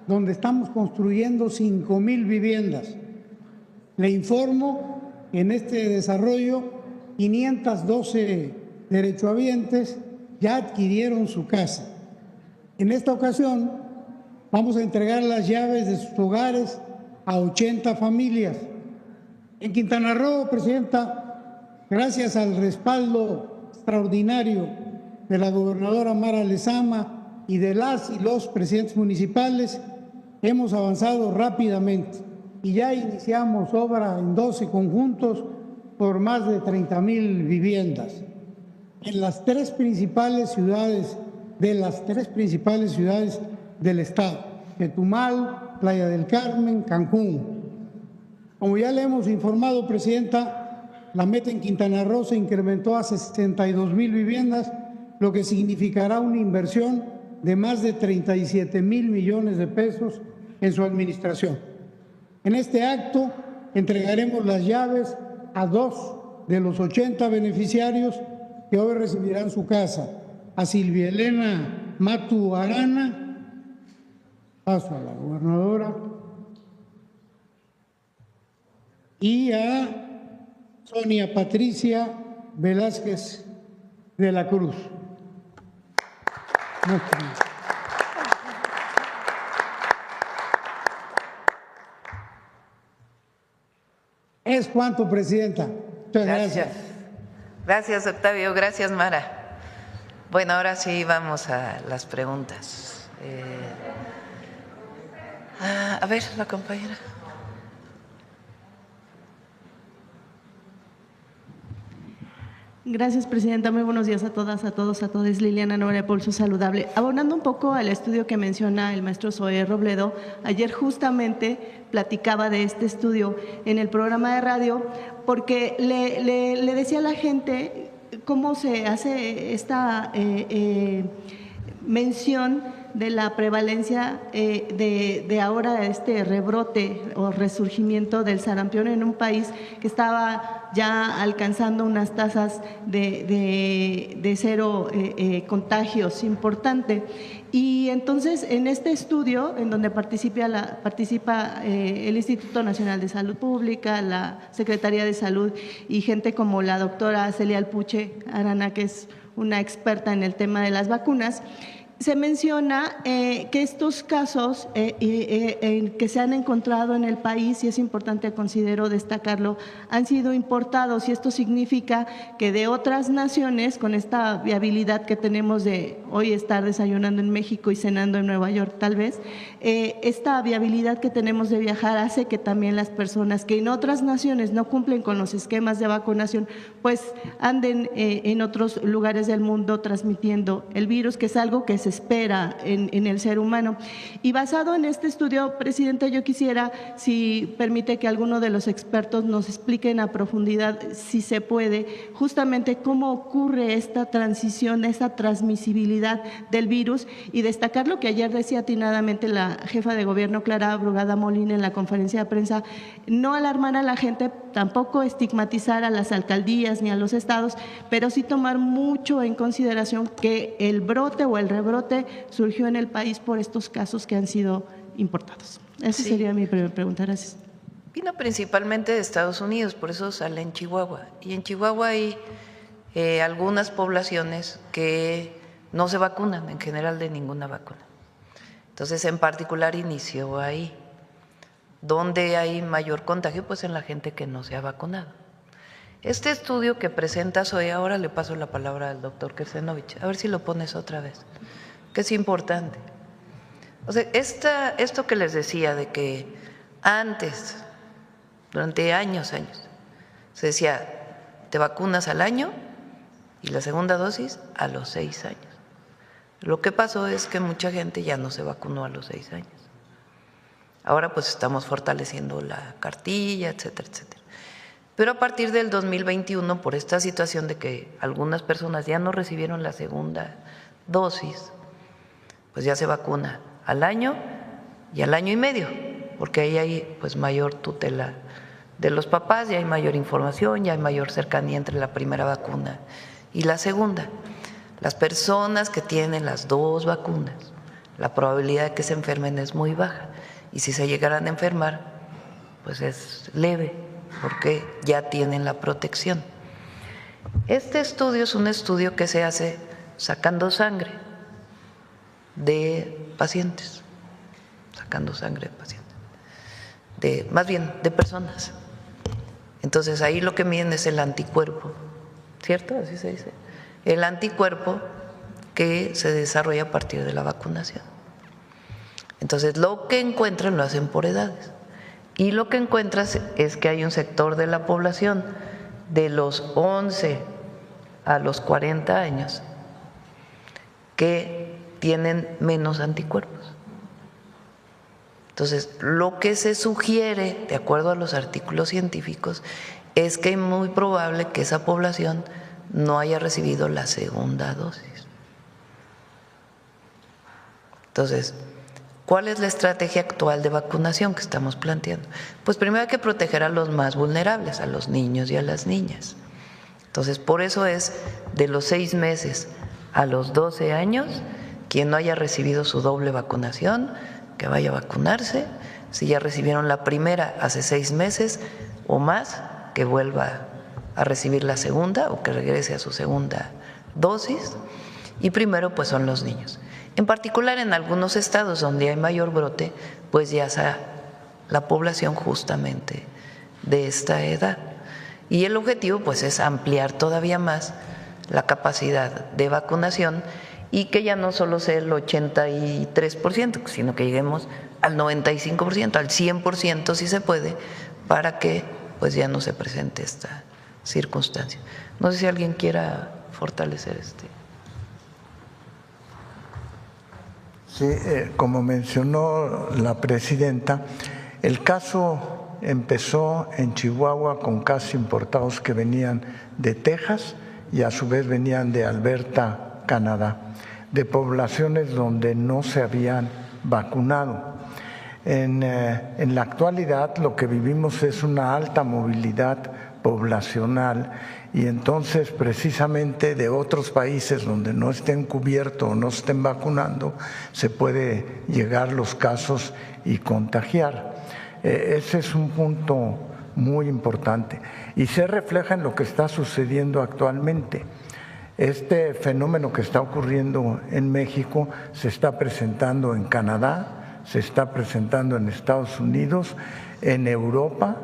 donde estamos construyendo 5,000 viviendas. Le informo que en este desarrollo 512 derechohabientes ya adquirieron su casa. En esta ocasión vamos a entregar las llaves de sus hogares a 80 familias. En Quintana Roo, Presidenta, gracias al respaldo extraordinario de la gobernadora Mara Lezama y de las y los presidentes municipales, hemos avanzado rápidamente y ya iniciamos obra en 12 conjuntos por más de 30,000 viviendas. En las tres principales ciudades del estado, Chetumal, Playa del Carmen, Cancún. Como ya le hemos informado, Presidenta, la meta en Quintana Roo se incrementó a 62,000 viviendas, lo que significará una inversión de más de 37,000 millones de pesos en su administración. En este acto entregaremos las llaves a 2 de los 80 beneficiarios que hoy recibirán su casa, a Silvia Elena Matu Arana, paso a la gobernadora, y a Sonia Patricia Velázquez de la Cruz. Es cuanto, Presidenta. Muchas gracias. Gracias, Octavio. Gracias, Mara. Bueno, ahora sí vamos a las preguntas. A ver, la compañera. Gracias, Presidenta. Muy buenos días a todas, a todos, a todas. Liliana Nora de Pulso Saludable. Abonando un poco al estudio que menciona el maestro Zoé Robledo, ayer justamente platicaba de este estudio en el programa de radio porque le decía a la gente cómo se hace esta mención de la prevalencia de ahora este rebrote o resurgimiento del sarampión en un país que estaba ya alcanzando unas tasas de cero contagios importante. Y entonces en este estudio, en donde participa el Instituto Nacional de Salud Pública, la Secretaría de Salud y gente como la doctora Celia Alpuche Arana, que es una experta en el tema de las vacunas, se menciona que estos casos que se han encontrado en el país, y es importante, considero destacarlo, han sido importados, y esto significa que de otras naciones, con esta viabilidad que tenemos de hoy estar desayunando en México y cenando en Nueva York tal vez, esta viabilidad que tenemos de viajar hace que también las personas que en otras naciones no cumplen con los esquemas de vacunación, pues anden en otros lugares del mundo transmitiendo el virus, que es algo que se espera en el ser humano. Y basado en este estudio, Presidenta, yo quisiera, si permite, que alguno de los expertos nos expliquen a profundidad, si se puede, justamente cómo ocurre esta transición, esta transmisibilidad del virus, y destacar lo que ayer decía atinadamente la jefa de gobierno, Clara Brugada Molina, en la conferencia de prensa: no alarmar a la gente, tampoco estigmatizar a las alcaldías ni a los estados, pero sí tomar mucho en consideración que el brote o el rebrote surgió en el país por estos casos que han sido importados. Esa sería mi primera pregunta. Gracias. Vino principalmente de Estados Unidos, por eso sale en Chihuahua. Y en Chihuahua hay algunas poblaciones que no se vacunan, en general de ninguna vacuna. Entonces, en particular, inició ahí. ¿Dónde hay mayor contagio? Pues en la gente que no se ha vacunado. Este estudio que presentas hoy, ahora le paso la palabra al doctor Kersenovich, a ver si lo pones otra vez, que es importante. O sea, esto que les decía de que antes, durante años, se decía, te vacunas al año y la segunda dosis a los 6 años. Lo que pasó es que mucha gente ya no se vacunó a los 6 años. Ahora pues estamos fortaleciendo la cartilla, etcétera, etcétera. Pero a partir del 2021, por esta situación de que algunas personas ya no recibieron la segunda dosis, pues ya se vacuna al año y al año y medio, porque ahí hay pues mayor tutela de los papás, ya hay mayor información, ya hay mayor cercanía entre la primera vacuna y la segunda. Las personas que tienen las dos vacunas, la probabilidad de que se enfermen es muy baja, y si se llegaran a enfermar, pues es leve, porque ya tienen la protección. Este estudio es un estudio que se hace sacando sangre de pacientes, más bien de personas. Entonces ahí lo que miden es el anticuerpo, ¿cierto? Así se dice. El anticuerpo que se desarrolla a partir de la vacunación. Entonces lo que encuentran lo hacen por edades. Y lo que encuentras es que hay un sector de la población de los 11 a los 40 años que tienen menos anticuerpos. Entonces, lo que se sugiere, de acuerdo a los artículos científicos, es que es muy probable que esa población no haya recibido la segunda dosis. Entonces, ¿cuál es la estrategia actual de vacunación que estamos planteando? Pues primero hay que proteger a los más vulnerables, a los niños y a las niñas. Entonces, por eso es de los 6 meses a los 12 años, quien no haya recibido su doble vacunación, que vaya a vacunarse. Si ya recibieron la primera hace 6 meses o más, que vuelva a recibir la segunda o que regrese a su segunda dosis. Y primero pues son los niños. En particular en algunos estados donde hay mayor brote, pues ya está la población justamente de esta edad. Y el objetivo pues es ampliar todavía más la capacidad de vacunación y que ya no solo sea el 83%, sino que lleguemos al 95%, al 100% si se puede, para que pues ya no se presente esta circunstancia. No sé si alguien quiera fortalecer Sí, como mencionó la presidenta, el caso empezó en Chihuahua con casos importados que venían de Texas y a su vez venían de Alberta, Canadá, de poblaciones donde no se habían vacunado. En la actualidad lo que vivimos es una alta movilidad poblacional y entonces precisamente de otros países donde no estén cubiertos o no estén vacunando se puede llegar los casos y contagiar. Ese es un punto muy importante y se refleja en lo que está sucediendo actualmente. Este fenómeno que está ocurriendo en México se está presentando en Canadá, se está presentando en Estados Unidos, en Europa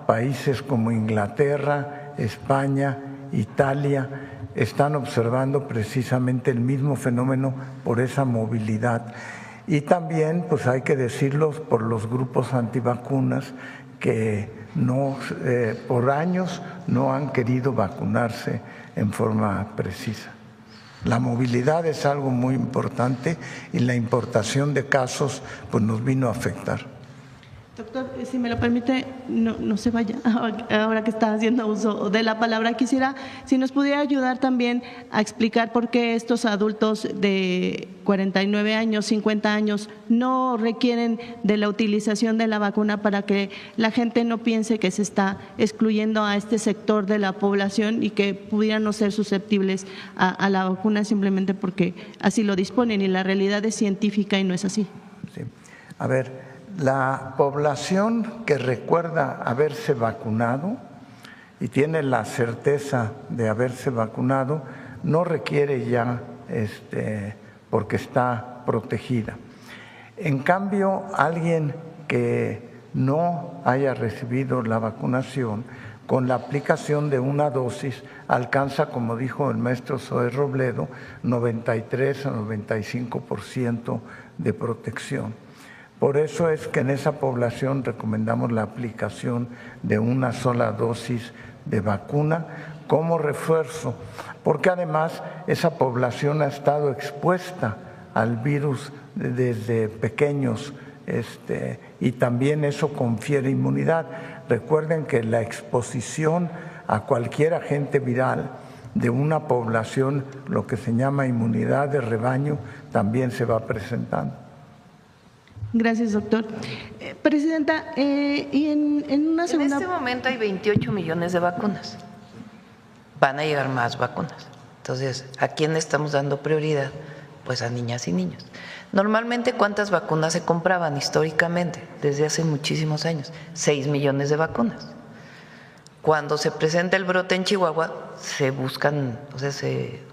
países como Inglaterra, España, Italia están observando precisamente el mismo fenómeno por esa movilidad. Y también, pues hay que decirlo, por los grupos antivacunas que no, por años no han querido vacunarse en forma precisa. La movilidad es algo muy importante y la importación de casos pues nos vino a afectar. Doctor, si me lo permite, no se vaya, ahora que está haciendo uso de la palabra, quisiera, si nos pudiera ayudar también a explicar por qué estos adultos de 49 años, 50 años, no requieren de la utilización de la vacuna para que la gente no piense que se está excluyendo a este sector de la población y que pudieran no ser susceptibles a la vacuna simplemente porque así lo disponen y la realidad es científica y no es así. Sí. A ver. La población que recuerda haberse vacunado y tiene la certeza de haberse vacunado no requiere ya porque está protegida. En cambio, alguien que no haya recibido la vacunación, con la aplicación de una dosis alcanza, como dijo el maestro Zoé Robledo, 93 a 95% de protección. Por eso es que en esa población recomendamos la aplicación de una sola dosis de vacuna como refuerzo, porque además esa población ha estado expuesta al virus desde pequeños y también eso confiere inmunidad. Recuerden que la exposición a cualquier agente viral de una población, lo que se llama inmunidad de rebaño, también se va presentando. Gracias, doctor. Presidenta, y en una segunda… En este momento hay 28 millones de vacunas. Van a llegar más vacunas. Entonces, ¿a quién estamos dando prioridad? Pues a niñas y niños. Normalmente, ¿cuántas vacunas se compraban históricamente? Desde hace muchísimos años. 6 millones de vacunas. Cuando se presenta el brote en Chihuahua, se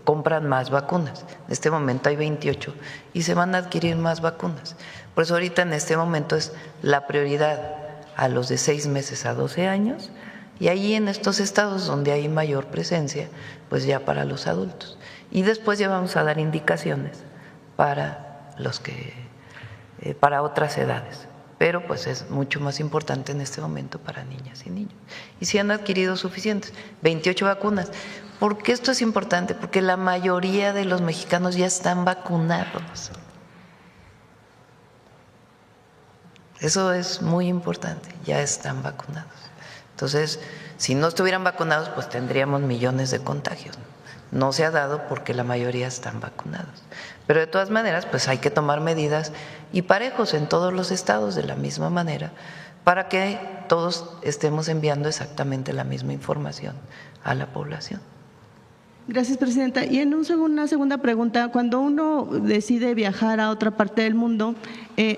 compran más vacunas. En este momento hay 28 y se van a adquirir más vacunas. Por eso ahorita en este momento es la prioridad a los de 6 meses a 12 años y ahí en estos estados donde hay mayor presencia, pues ya para los adultos. Y después ya vamos a dar indicaciones para para otras edades. Pero pues es mucho más importante en este momento para niñas y niños. Y si han adquirido suficientes, 28 vacunas. ¿Por qué esto es importante? Porque la mayoría de los mexicanos ya están vacunados. Eso es muy importante, ya están vacunados. Entonces, si no estuvieran vacunados, pues tendríamos millones de contagios. No se ha dado porque la mayoría están vacunados. Pero de todas maneras, pues hay que tomar medidas y parejos en todos los estados de la misma manera para que todos estemos enviando exactamente la misma información a la población. Gracias, presidenta. Y en una segunda pregunta, cuando uno decide viajar a otra parte del mundo,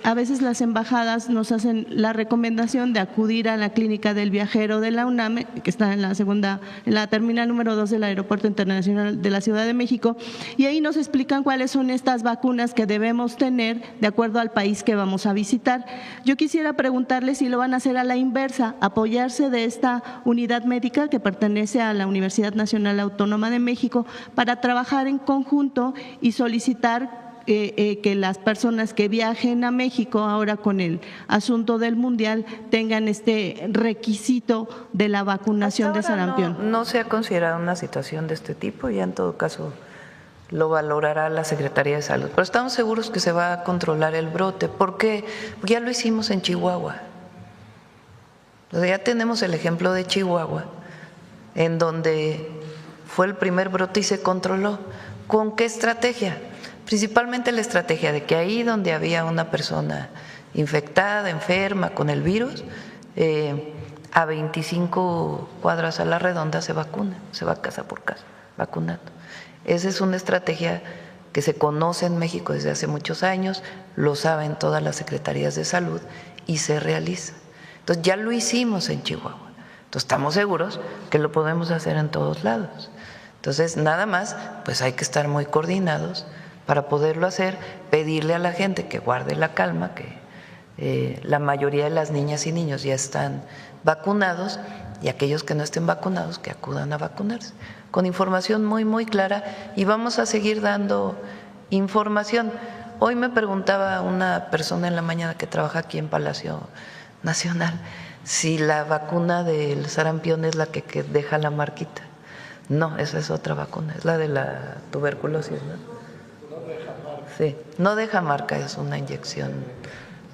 a veces las embajadas nos hacen la recomendación de acudir a la clínica del viajero de la UNAM, que está en la terminal número 2 del Aeropuerto Internacional de la Ciudad de México, y ahí nos explican cuáles son estas vacunas que debemos tener de acuerdo al país que vamos a visitar. Yo quisiera preguntarle si lo van a hacer a la inversa, apoyarse de esta unidad médica que pertenece a la Universidad Nacional Autónoma de México para trabajar en conjunto y solicitar que las personas que viajen a México ahora con el asunto del Mundial tengan este requisito de la vacunación de sarampión. No se ha considerado una situación de este tipo, ya en todo caso lo valorará la Secretaría de Salud. Pero estamos seguros que se va a controlar el brote. ¿Por qué? Porque ya lo hicimos en Chihuahua. Ya tenemos el ejemplo de Chihuahua, en donde fue el primer brote y se controló. ¿Con qué estrategia? Principalmente la estrategia de que ahí donde había una persona infectada, enferma con el virus, a 25 cuadras a la redonda se vacuna, se va casa por casa vacunando. Esa es una estrategia que se conoce en México desde hace muchos años, lo saben todas las secretarías de salud y se realiza. Entonces ya lo hicimos en Chihuahua, entonces estamos seguros que lo podemos hacer en todos lados. Entonces nada más, pues hay que estar muy coordinados para poderlo hacer, pedirle a la gente que guarde la calma, que la mayoría de las niñas y niños ya están vacunados y aquellos que no estén vacunados que acudan a vacunarse, con información muy, muy clara y vamos a seguir dando información. Hoy me preguntaba una persona en la mañana que trabaja aquí en Palacio Nacional si la vacuna del sarampión es la que deja la marquita. No, esa es otra vacuna, es la de la tuberculosis, ¿no? Sí, no deja marca, es una inyección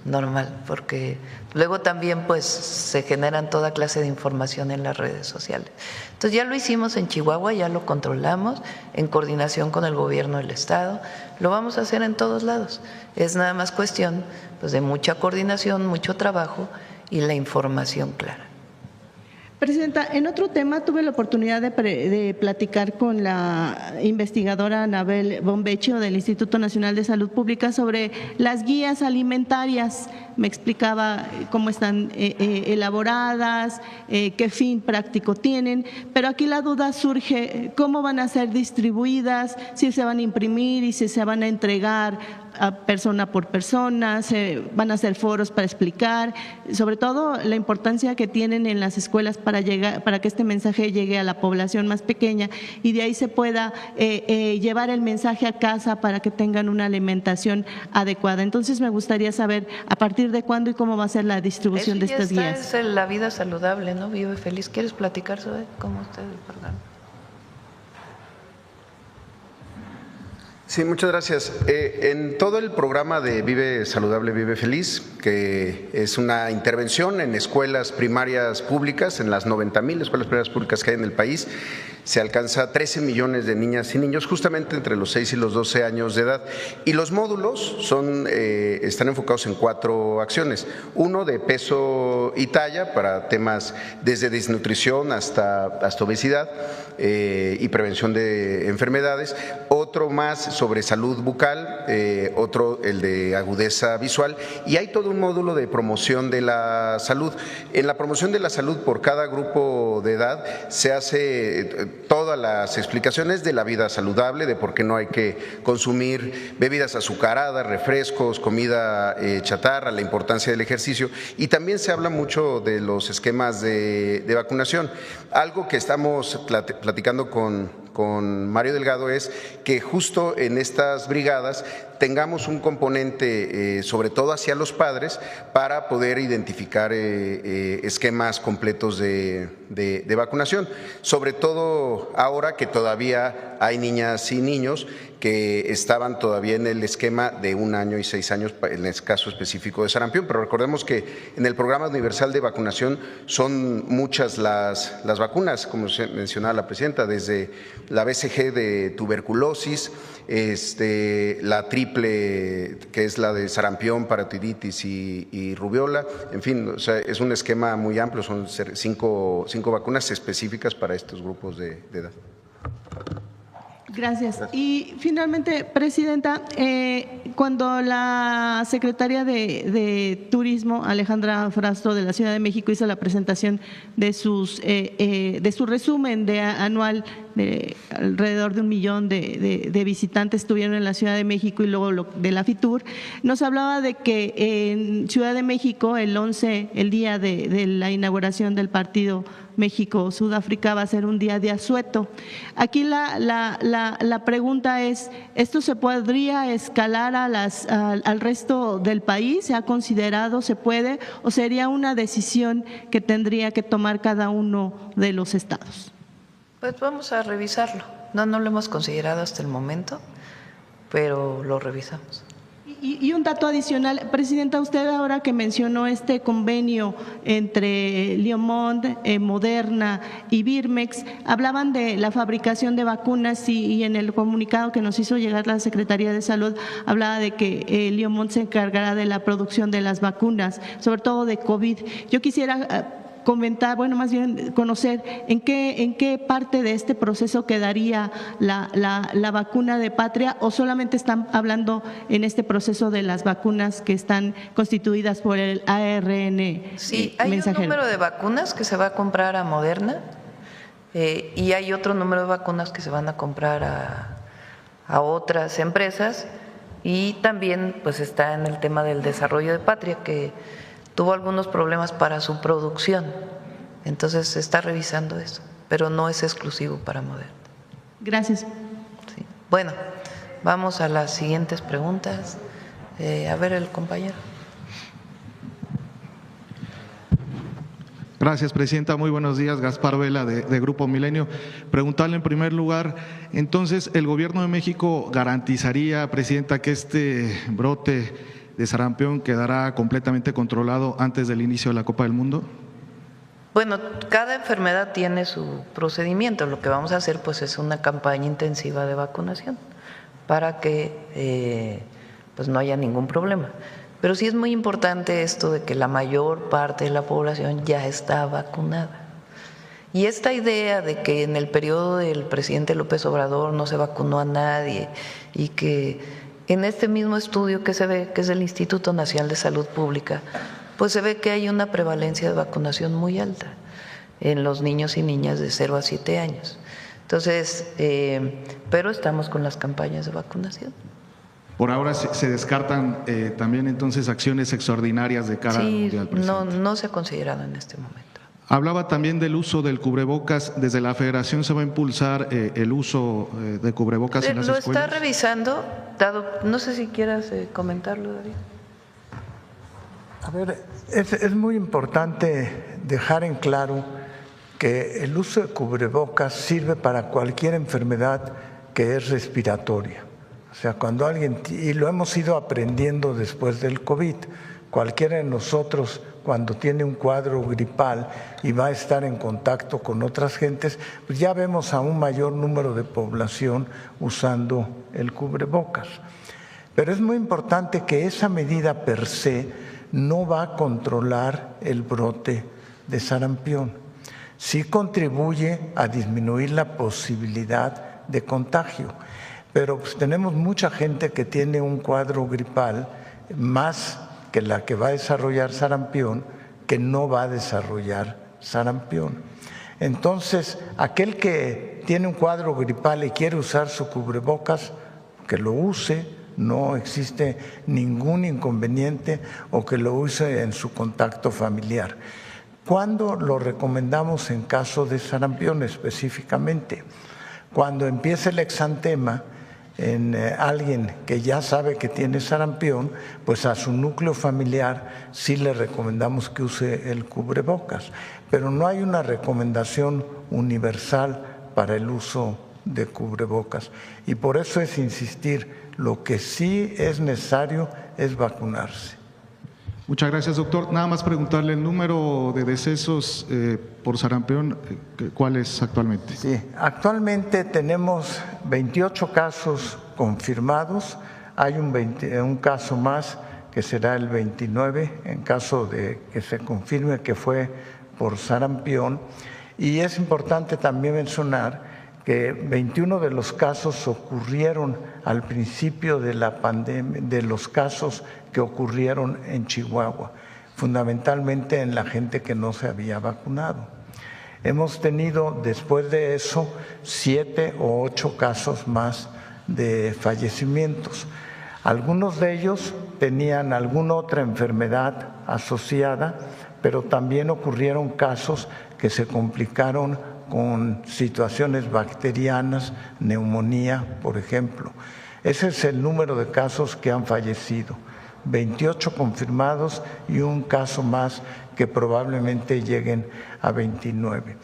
normal, porque luego también pues se generan toda clase de información en las redes sociales. Entonces ya lo hicimos en Chihuahua, ya lo controlamos en coordinación con el gobierno del estado, lo vamos a hacer en todos lados. Es nada más cuestión pues de mucha coordinación, mucho trabajo y la información clara. Presidenta, en otro tema tuve la oportunidad de platicar con la investigadora Anabel Bombecho del Instituto Nacional de Salud Pública sobre las guías alimentarias. Me explicaba cómo están elaboradas, qué fin práctico tienen, pero aquí la duda surge, ¿cómo van a ser distribuidas? Si se van a imprimir y si se van a entregar a persona por persona, se van a hacer foros para explicar, sobre todo la importancia que tienen en las escuelas para que este mensaje llegue a la población más pequeña y de ahí se pueda llevar el mensaje a casa para que tengan una alimentación adecuada. Entonces me gustaría saber a partir de cuándo y cómo va a ser la distribución de estas guías. Es la vida saludable, ¿no? Vive feliz. ¿Quieres platicar sobre cómo ustedes, perdón? Sí, muchas gracias. En todo el programa de Vive Saludable, Vive Feliz, que es una intervención en escuelas primarias públicas, en las 90,000 escuelas primarias públicas que hay en el país, se alcanza 13 millones de niñas y niños justamente entre los 6 y los 12 años de edad. Y los módulos están enfocados en 4 acciones. Uno de peso y talla para temas desde desnutrición hasta obesidad y prevención de enfermedades. Otro más sobre salud bucal, otro el de agudeza visual y hay todo un módulo de promoción de la salud. En la promoción de la salud por cada grupo de edad se hace todas las explicaciones de la vida saludable, de por qué no hay que consumir bebidas azucaradas, refrescos, comida chatarra, la importancia del ejercicio y también se habla mucho de los esquemas de vacunación. Algo que estamos platicando con Mario Delgado es que justo en estas brigadas tengamos un componente, sobre todo hacia los padres, para poder identificar esquemas completos de vacunación, sobre todo ahora que todavía hay niñas y niños que estaban todavía en el esquema de 1 año y 6 años, en el caso específico de sarampión, pero recordemos que en el programa universal de vacunación son muchas las vacunas, como mencionaba la presidenta, desde la BCG de tuberculosis, la triple, que es la de sarampión, parotiditis y rubiola, en fin, o sea, es un esquema muy amplio, son 5 vacunas específicas para estos grupos de edad. Gracias. Y finalmente, presidenta, cuando la secretaria de Turismo, Alejandra Frastro, de la Ciudad de México, hizo la presentación de su resumen anual de alrededor de 1 millón de visitantes estuvieron en la Ciudad de México y luego de la FITUR, nos hablaba de que en Ciudad de México el día de la inauguración del partido México-Sudáfrica va a ser un día de asueto. Aquí la pregunta es, ¿esto se podría escalar al resto del país? ¿Se ha considerado, se puede, o sería una decisión que tendría que tomar cada uno de los estados? Pues vamos a revisarlo. No lo hemos considerado hasta el momento, pero lo revisamos. Y un dato adicional, presidenta, usted ahora que mencionó este convenio entre Liomont, Moderna y Birmex, hablaban de la fabricación de vacunas y en el comunicado que nos hizo llegar la Secretaría de Salud hablaba de que Liomont se encargará de la producción de las vacunas, sobre todo de COVID. Yo quisiera comentar, bueno, más bien conocer en qué parte de este proceso quedaría la vacuna de Patria, o solamente están hablando en este proceso de las vacunas que están constituidas por el ARN. Sí, hay un número de vacunas que se va a comprar a Moderna y hay otro número de vacunas que se van a comprar a otras empresas, y también pues está en el tema del desarrollo de Patria, que tuvo algunos problemas para su producción, entonces se está revisando eso, pero no es exclusivo para Moderna. Gracias. Sí. Bueno, vamos a las siguientes preguntas. A ver, el compañero. Gracias, presidenta. Muy buenos días. Gaspar Vela, de Grupo Milenio. Preguntarle en primer lugar, entonces, ¿el Gobierno de México garantizaría, presidenta, que este brote de sarampión quedará completamente controlado antes del inicio de la Copa del Mundo? Bueno, cada enfermedad tiene su procedimiento. Lo que vamos a hacer pues es una campaña intensiva de vacunación para que pues no haya ningún problema. Pero sí es muy importante esto de que la mayor parte de la población ya está vacunada. Y esta idea de que en el periodo del presidente López Obrador no se vacunó a nadie y que en este mismo estudio que se ve, que es del Instituto Nacional de Salud Pública, pues se ve que hay una prevalencia de vacunación muy alta en los niños y niñas de 0 a 7 años. Entonces, pero estamos con las campañas de vacunación. Por ahora se descartan también entonces acciones extraordinarias de cara al Mundial, presidente. No se ha considerado en este momento. Hablaba también del uso del cubrebocas. ¿Desde la Federación se va a impulsar el uso de cubrebocas en las escuelas? Lo está revisando, no sé si quieras comentarlo, David. A ver, es muy importante dejar en claro que el uso de cubrebocas sirve para cualquier enfermedad que es respiratoria. O sea, cuando alguien, y lo hemos ido aprendiendo después del COVID, cualquiera de nosotros cuando tiene un cuadro gripal y va a estar en contacto con otras gentes, pues ya vemos a un mayor número de población usando el cubrebocas. Pero es muy importante que esa medida per se no va a controlar el brote de sarampión. Sí contribuye a disminuir la posibilidad de contagio, pero pues tenemos mucha gente que tiene un cuadro gripal más que la que va a desarrollar sarampión, que no va a desarrollar sarampión. Entonces, aquel que tiene un cuadro gripal y quiere usar su cubrebocas, que lo use, no existe ningún inconveniente, o que lo use en su contacto familiar. ¿Cuándo lo recomendamos en caso de sarampión específicamente? Cuando empieza el exantema, en alguien que ya sabe que tiene sarampión, pues a su núcleo familiar sí le recomendamos que use el cubrebocas. Pero no hay una recomendación universal para el uso de cubrebocas. Y por eso es insistir, lo que sí es necesario es vacunarse. Muchas gracias, doctor. Nada más preguntarle el número de decesos por sarampión, ¿cuál es actualmente? Sí, actualmente tenemos 28 casos confirmados, hay un caso más que será el 29 en caso de que se confirme que fue por sarampión, y es importante también mencionar que 21 de los casos ocurrieron al principio de la pandemia, de los casos que ocurrieron en Chihuahua, fundamentalmente en la gente que no se había vacunado. Hemos tenido después de eso 7 o 8 casos más de fallecimientos. Algunos de ellos tenían alguna otra enfermedad asociada, pero también ocurrieron casos que se complicaron con situaciones bacterianas, neumonía, por ejemplo. Ese es el número de casos que han fallecido, 28 confirmados y un caso más que probablemente lleguen a 29.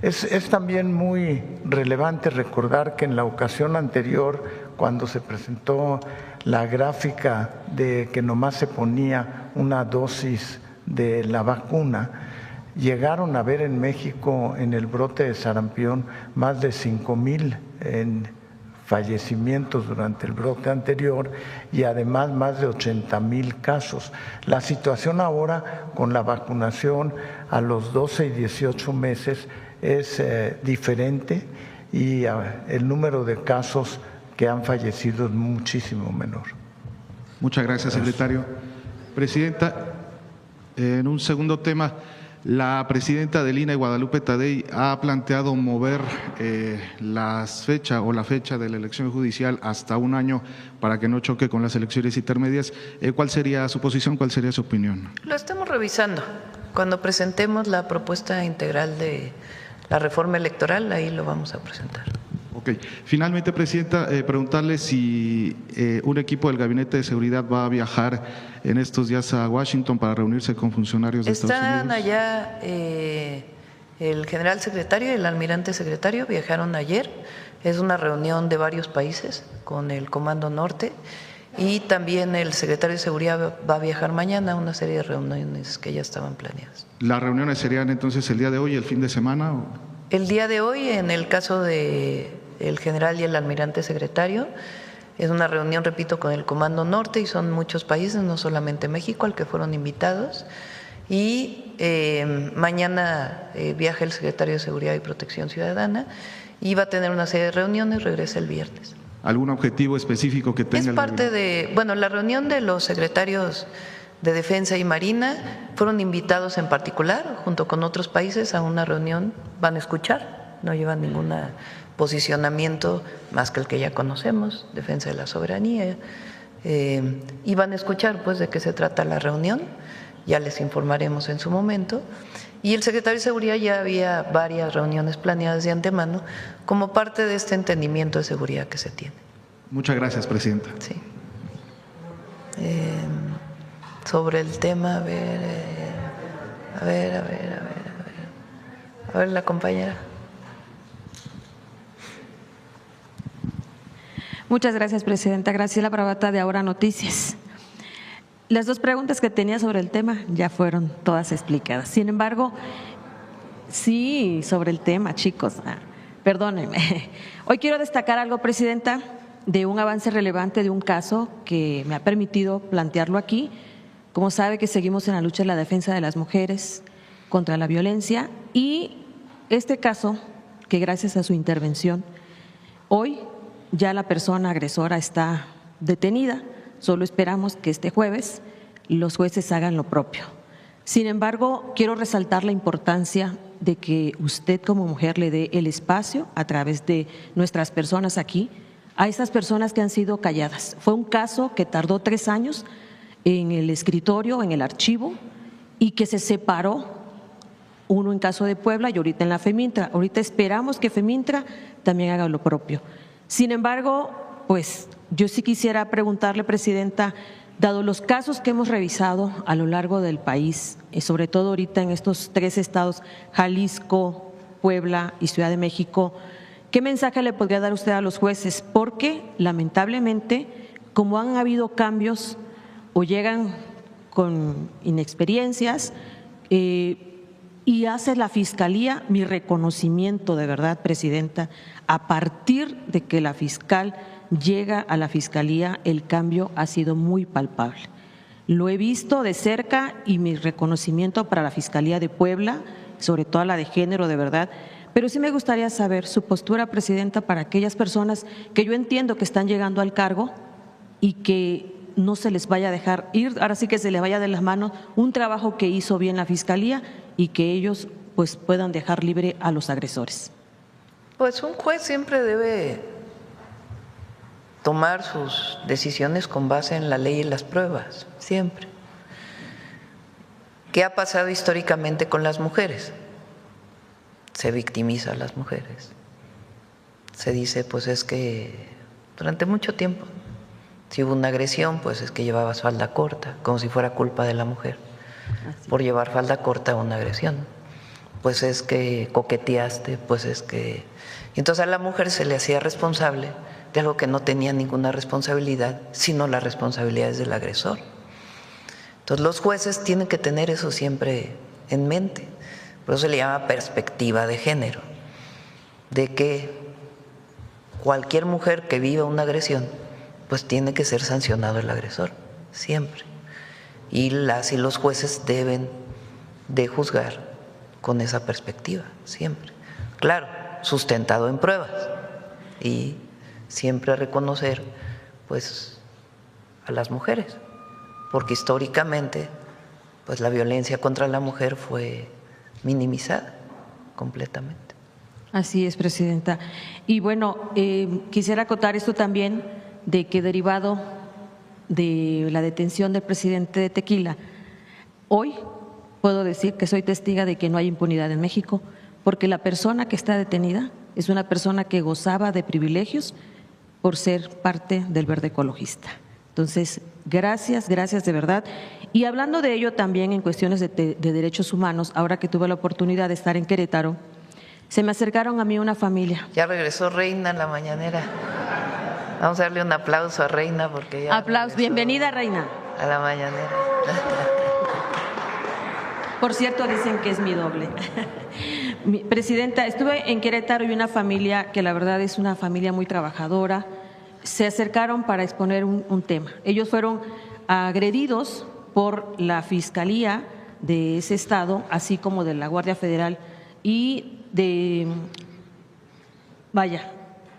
Es también muy relevante recordar que en la ocasión anterior, cuando se presentó la gráfica de que nomás se ponía una dosis de la vacuna, llegaron a ver en México en el brote de sarampión más de 5,000 fallecimientos durante el brote anterior y además más de 80,000 casos. La situación ahora con la vacunación a los 12 y 18 meses es diferente y el número de casos que han fallecido es muchísimo menor. Muchas gracias, secretario. Presidenta, en un segundo tema, la presidenta del INE, Guadalupe Tadei, ha planteado mover la fecha de la elección judicial hasta un año para que no choque con las elecciones intermedias. ¿Cuál sería su posición? ¿Cuál sería su opinión? Lo estamos revisando. Cuando presentemos la propuesta integral de la reforma electoral, ahí lo vamos a presentar. Ok. Finalmente, presidenta, preguntarle si un equipo del Gabinete de Seguridad va a viajar en estos días a Washington para reunirse con funcionarios de Estados Unidos. Están allá el general secretario y el almirante secretario, viajaron ayer. Es una reunión de varios países con el Comando Norte y también el secretario de Seguridad va a viajar mañana a una serie de reuniones que ya estaban planeadas. ¿Las reuniones serían entonces el día de hoy, el fin de semana? El día de hoy, en el caso de el general y el almirante secretario, es una reunión, repito, con el Comando Norte y son muchos países, no solamente México, al que fueron invitados. Y mañana viaja el secretario de Seguridad y Protección Ciudadana y va a tener una serie de reuniones, regresa el viernes. ¿Algún objetivo específico que tenga? Es parte de, bueno, la reunión de los secretarios de Defensa y Marina fueron invitados en particular, junto con otros países, a una reunión, van a escuchar, no llevan ningún posicionamiento más que el que ya conocemos, defensa de la soberanía, y van a escuchar pues de qué se trata la reunión, ya les informaremos en su momento. Y el secretario de Seguridad ya había varias reuniones planeadas de antemano como parte de este entendimiento de seguridad que se tiene. Muchas gracias, presidenta. Sí. Sobre el tema, a ver, la compañera. Muchas gracias, presidenta. Graciela Bravata, de Ahora Noticias. Las dos preguntas que tenía sobre el tema ya fueron todas explicadas. Sin embargo, sí, sobre el tema, chicos, perdónenme. Hoy quiero destacar algo, presidenta, de un avance relevante de un caso que me ha permitido plantearlo aquí. Como sabe que seguimos en la lucha de la defensa de las mujeres contra la violencia y este caso, que gracias a su intervención, hoy ya la persona agresora está detenida. Solo esperamos que este jueves los jueces hagan lo propio. Sin embargo, quiero resaltar la importancia de que usted como mujer le dé el espacio a través de nuestras personas aquí a estas personas que han sido calladas. Fue un caso que tardó 3 años en el escritorio, en el archivo, y que se separó, uno en caso de Puebla y ahorita en la FEMINTRA. Ahorita esperamos que FEMINTRA también haga lo propio. Sin embargo, pues yo sí quisiera preguntarle, Presidenta, dado los casos que hemos revisado a lo largo del país, y sobre todo ahorita en estos 3 estados, Jalisco, Puebla y Ciudad de México, ¿qué mensaje le podría dar usted a los jueces? Porque lamentablemente, como han habido cambios o llegan con inexperiencias y hace la Fiscalía, mi reconocimiento de verdad, Presidenta, a partir de que la fiscal llega a la Fiscalía, el cambio ha sido muy palpable. Lo he visto de cerca y mi reconocimiento para la Fiscalía de Puebla, sobre todo la de género, de verdad. Pero sí me gustaría saber su postura, Presidenta, para aquellas personas que yo entiendo que están llegando al cargo y que no se les vaya a dejar ir, ahora sí que se les vaya de las manos un trabajo que hizo bien la Fiscalía y que ellos pues puedan dejar libre a los agresores. Pues un juez siempre debe tomar sus decisiones con base en la ley y las pruebas, siempre. ¿Qué ha pasado históricamente con las mujeres? Se victimiza a las mujeres. Se dice, pues es que durante mucho tiempo, si hubo una agresión, pues es que llevabas falda corta, como si fuera culpa de la mujer, por llevar falda corta una agresión. Pues es que coqueteaste, pues es que… Y entonces a la mujer se le hacía responsable de algo que no tenía ninguna responsabilidad, sino las responsabilidades del agresor. Entonces los jueces tienen que tener eso siempre en mente. Por eso se le llama perspectiva de género, de que cualquier mujer que viva una agresión, pues tiene que ser sancionado el agresor, siempre. Y las y los jueces deben de juzgar con esa perspectiva, siempre. Claro, sustentado en pruebas y siempre reconocer, pues, a las mujeres, porque históricamente, pues, la violencia contra la mujer fue minimizada completamente. Así es, Presidenta. Y bueno, quisiera acotar esto también de que derivado de la detención del presidente de Tequila, hoy puedo decir que soy testiga de que no hay impunidad en México, porque la persona que está detenida es una persona que gozaba de privilegios por ser parte del Verde Ecologista. Entonces, gracias de verdad. Y hablando de ello también en cuestiones de derechos humanos, ahora que tuve la oportunidad de estar en Querétaro, se me acercaron a mí una familia. Ya regresó Reina en la mañanera. Vamos a darle un aplauso a Reina porque ya… Aplausos, bienvenida Reina. A la mañanera. Por cierto, dicen que es mi doble. Presidenta, estuve en Querétaro y una familia que la verdad es una familia muy trabajadora, se acercaron para exponer un tema. Ellos fueron agredidos por la Fiscalía de ese estado, así como de la Guardia Federal y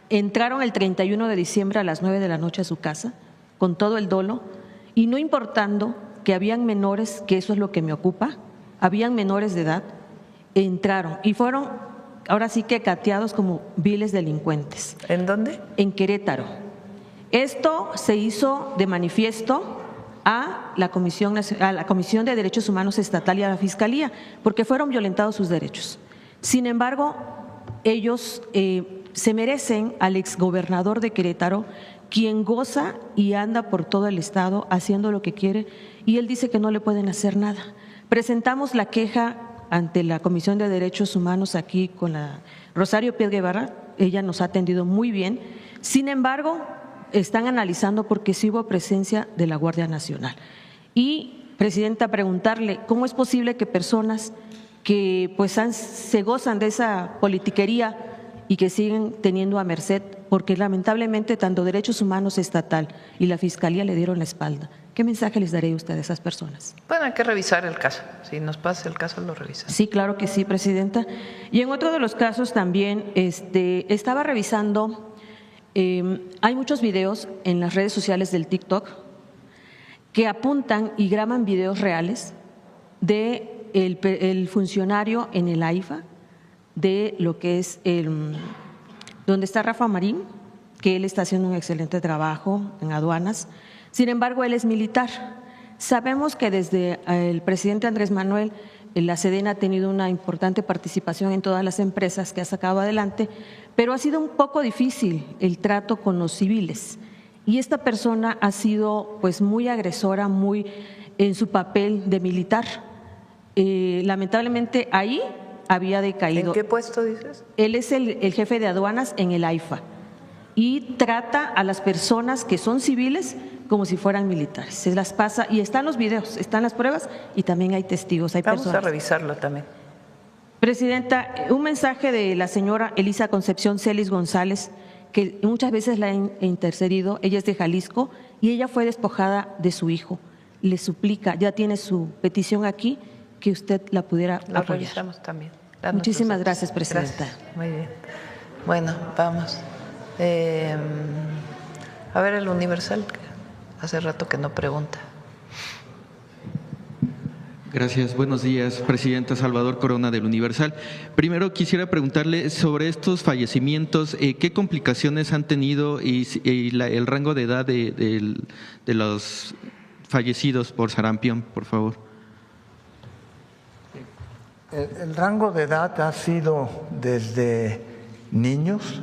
entraron el 31 de diciembre a las 9 de la noche a su casa con todo el dolo y no importando que habían menores, que eso es lo que me ocupa, habían menores de edad, entraron y fueron ahora sí que cateados como viles delincuentes. ¿En dónde? En Querétaro. Esto se hizo de manifiesto a la Comisión de Derechos Humanos Estatal y a la Fiscalía, porque fueron violentados sus derechos. Sin embargo, ellos se merecen al exgobernador de Querétaro, quien goza y anda por todo el estado haciendo lo que quiere, y él dice que no le pueden hacer nada. Presentamos la queja ante la Comisión de Derechos Humanos aquí con la Rosario Pied Guevara, ella nos ha atendido muy bien. Sin embargo, están analizando porque sí hubo presencia de la Guardia Nacional. Y, Presidenta, preguntarle cómo es posible que personas que pues se gozan de esa politiquería y que siguen teniendo a merced, porque lamentablemente tanto Derechos Humanos Estatal y la Fiscalía le dieron la espalda. ¿Qué mensaje les daría usted a esas personas? Bueno, hay que revisar el caso. Si nos pasa el caso, lo revisamos. Sí, claro que sí, Presidenta. Y en otro de los casos también estaba revisando, hay muchos videos en las redes sociales del TikTok que apuntan y graban videos reales de el funcionario en el AIFA, de lo que es donde está Rafa Marín, que él está haciendo un excelente trabajo en aduanas. Sin embargo, él es militar. Sabemos que desde el presidente Andrés Manuel la Sedena ha tenido una importante participación en todas las empresas que ha sacado adelante, pero ha sido un poco difícil el trato con los civiles. Y esta persona ha sido pues muy agresora, muy en su papel de militar. Lamentablemente ahí había decaído. ¿En qué puesto dices? Él es el jefe de aduanas en el AIFA y trata a las personas que son civiles como si fueran militares. Se las pasa y están los videos, están las pruebas y también hay testigos, hay Vamos personas. a revisarlo también. Presidenta, un mensaje de la señora Elisa Concepción Celis González, que muchas veces la he intercedido, ella es de Jalisco y ella fue despojada de su hijo. Le suplica, ya tiene su petición aquí, que usted la pudiera apoyar. Lo revisamos también. Muchísimas gracias, Presidenta. Gracias. Muy bien. Bueno, vamos. A ver el Universal, hace rato que no pregunta. Gracias. Buenos días, Presidenta. Salvador Corona del Universal. Primero quisiera preguntarle sobre estos fallecimientos, ¿qué complicaciones han tenido y el rango de edad de los fallecidos por sarampión, por favor? El rango de edad ha sido desde niños,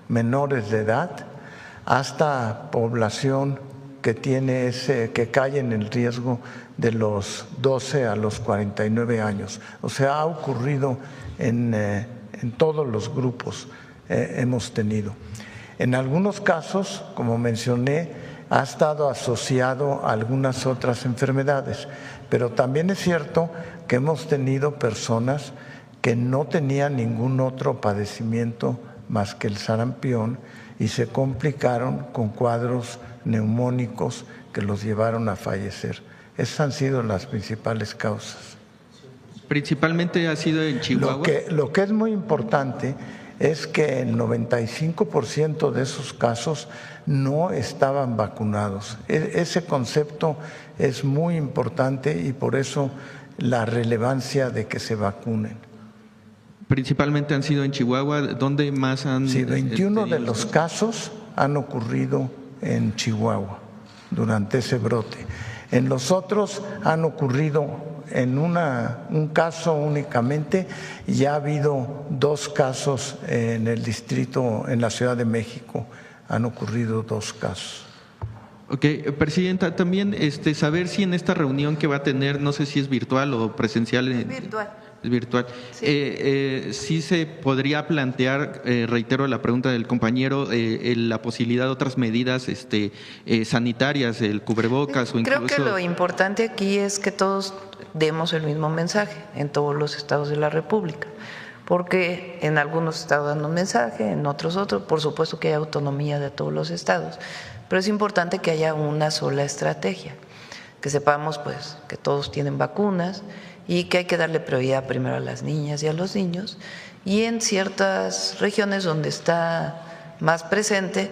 menores de edad, hasta población que tiene que cae en el riesgo de los 12 a los 49 años. O sea, ha ocurrido en todos los grupos hemos tenido. En algunos casos, como mencioné, ha estado asociado a algunas otras enfermedades, pero también es cierto que hemos tenido personas que no tenían ningún otro padecimiento más que el sarampión y se complicaron con cuadros neumónicos que los llevaron a fallecer. Esas han sido las principales causas. Principalmente ha sido en Chihuahua. Lo que es muy importante es que el 95% de esos casos no estaban vacunados. Ese concepto es muy importante y por eso la relevancia de que se vacunen. Principalmente han sido en Chihuahua, ¿dónde más han? Sí, 21 de los casos han ocurrido en Chihuahua durante ese brote. En los otros han ocurrido en un caso únicamente y ya ha habido 2 casos en el distrito, en la Ciudad de México, han ocurrido 2 casos. Ok, Presidenta, también saber si en esta reunión que va a tener, no sé si es virtual o presencial. Virtual. Virtual. Sí se podría plantear, reitero la pregunta del compañero, la posibilidad de otras medidas sanitarias, el cubrebocas o incluso… Creo que lo importante aquí es que todos demos el mismo mensaje en todos los estados de la República, porque en algunos estados dan un mensaje, en otros otro, por supuesto que hay autonomía de todos los estados, pero es importante que haya una sola estrategia, que sepamos pues que todos tienen vacunas y que hay que darle prioridad primero a las niñas y a los niños, y en ciertas regiones donde está más presente,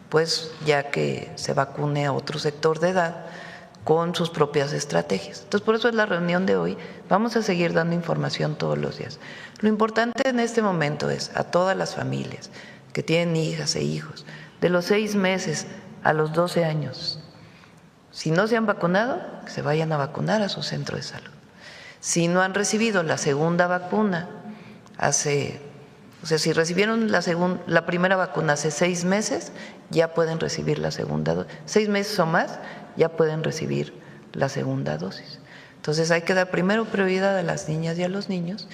pues ya que se vacune a otro sector de edad con sus propias estrategias. Entonces, por eso es la reunión de hoy. Vamos a seguir dando información todos los días. Lo importante en este momento es a todas las familias que tienen hijas e hijos, de los 6 meses a los 12 años, si no se han vacunado, que se vayan a vacunar a su centro de salud. Si no han recibido la segunda vacuna si recibieron la primera vacuna hace 6 meses, ya pueden recibir la segunda 6 meses o más, ya pueden recibir la segunda dosis. Entonces hay que dar primero prioridad a las niñas y a los niños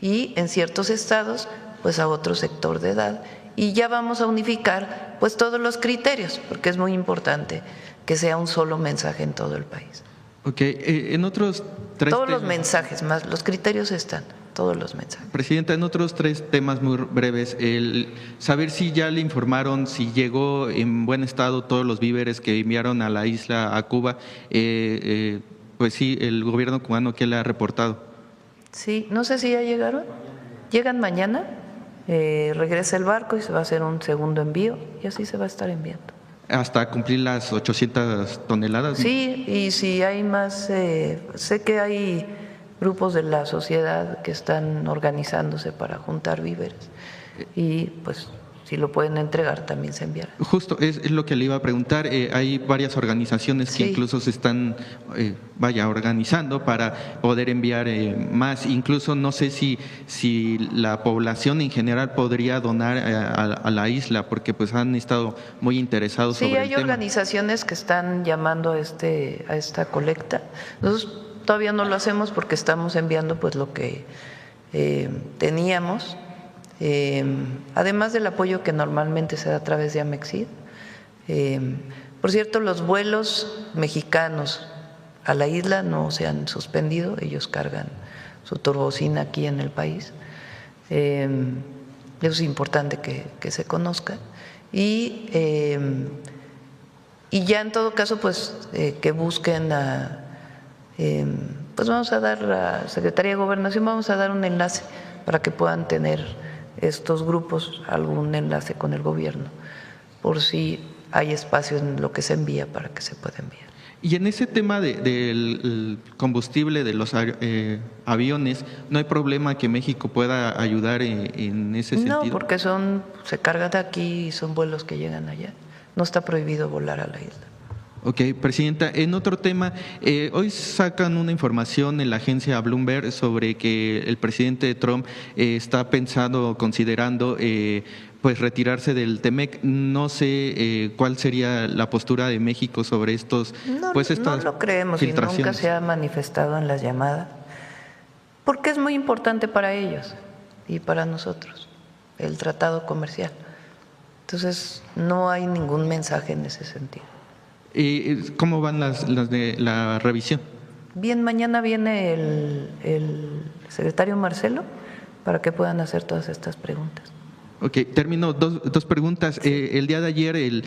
y en ciertos estados pues a otro sector de edad, y ya vamos a unificar pues todos los criterios, porque es muy importante que sea un solo mensaje en todo el país. Ok, en otros 3 todos los mensajes, más los criterios están, todos los mensajes. Presidenta, en otros 3 temas muy breves, el saber si ya le informaron si llegó en buen estado todos los víveres que enviaron a la isla, a Cuba, pues sí, el gobierno cubano, ¿qué le ha reportado? Sí, no sé si ya llegaron, llegan mañana, regresa el barco y se va a hacer un segundo envío y así se va a estar enviando. Hasta cumplir las 800 toneladas. Sí, y si hay más, sé que hay grupos de la sociedad que están organizándose para juntar víveres y pues si lo pueden entregar, también se enviará. Justo, es lo que le iba a preguntar. Hay varias organizaciones que incluso se están, organizando para poder enviar más. Incluso no sé si la población en general podría donar a la isla, porque pues han estado muy interesados sobre el tema. Sí, hay organizaciones que están llamando a esta colecta. Nosotros todavía no lo hacemos porque estamos enviando pues lo que teníamos. Además del apoyo que normalmente se da a través de Amexid. Por cierto, los vuelos mexicanos a la isla no se han suspendido, ellos cargan su turbocina aquí en el país. Eso es importante que se conozca. Y ya en todo caso, pues que busquen pues vamos a dar a Secretaría de Gobernación, vamos a dar un enlace para que puedan tener estos grupos algún enlace con el gobierno, por si hay espacio en lo que se envía para que se pueda enviar. Y en ese tema del combustible de los aviones, ¿no hay problema que México pueda ayudar en ese sentido? No, porque se cargan de aquí y son vuelos que llegan allá. No está prohibido volar a la isla. Ok, Presidenta, en otro tema, hoy sacan una información en la agencia Bloomberg sobre que el presidente Trump está pensando, considerando pues retirarse del TEMEC. No sé cuál sería la postura de México sobre estas no lo creemos y nunca se ha manifestado en las llamadas, porque es muy importante para ellos y para nosotros el tratado comercial. Entonces no hay ningún mensaje en ese sentido. ¿Cómo van las de la revisión? Bien, mañana viene el secretario Marcelo para que puedan hacer todas estas preguntas. Ok, termino dos preguntas. El día de ayer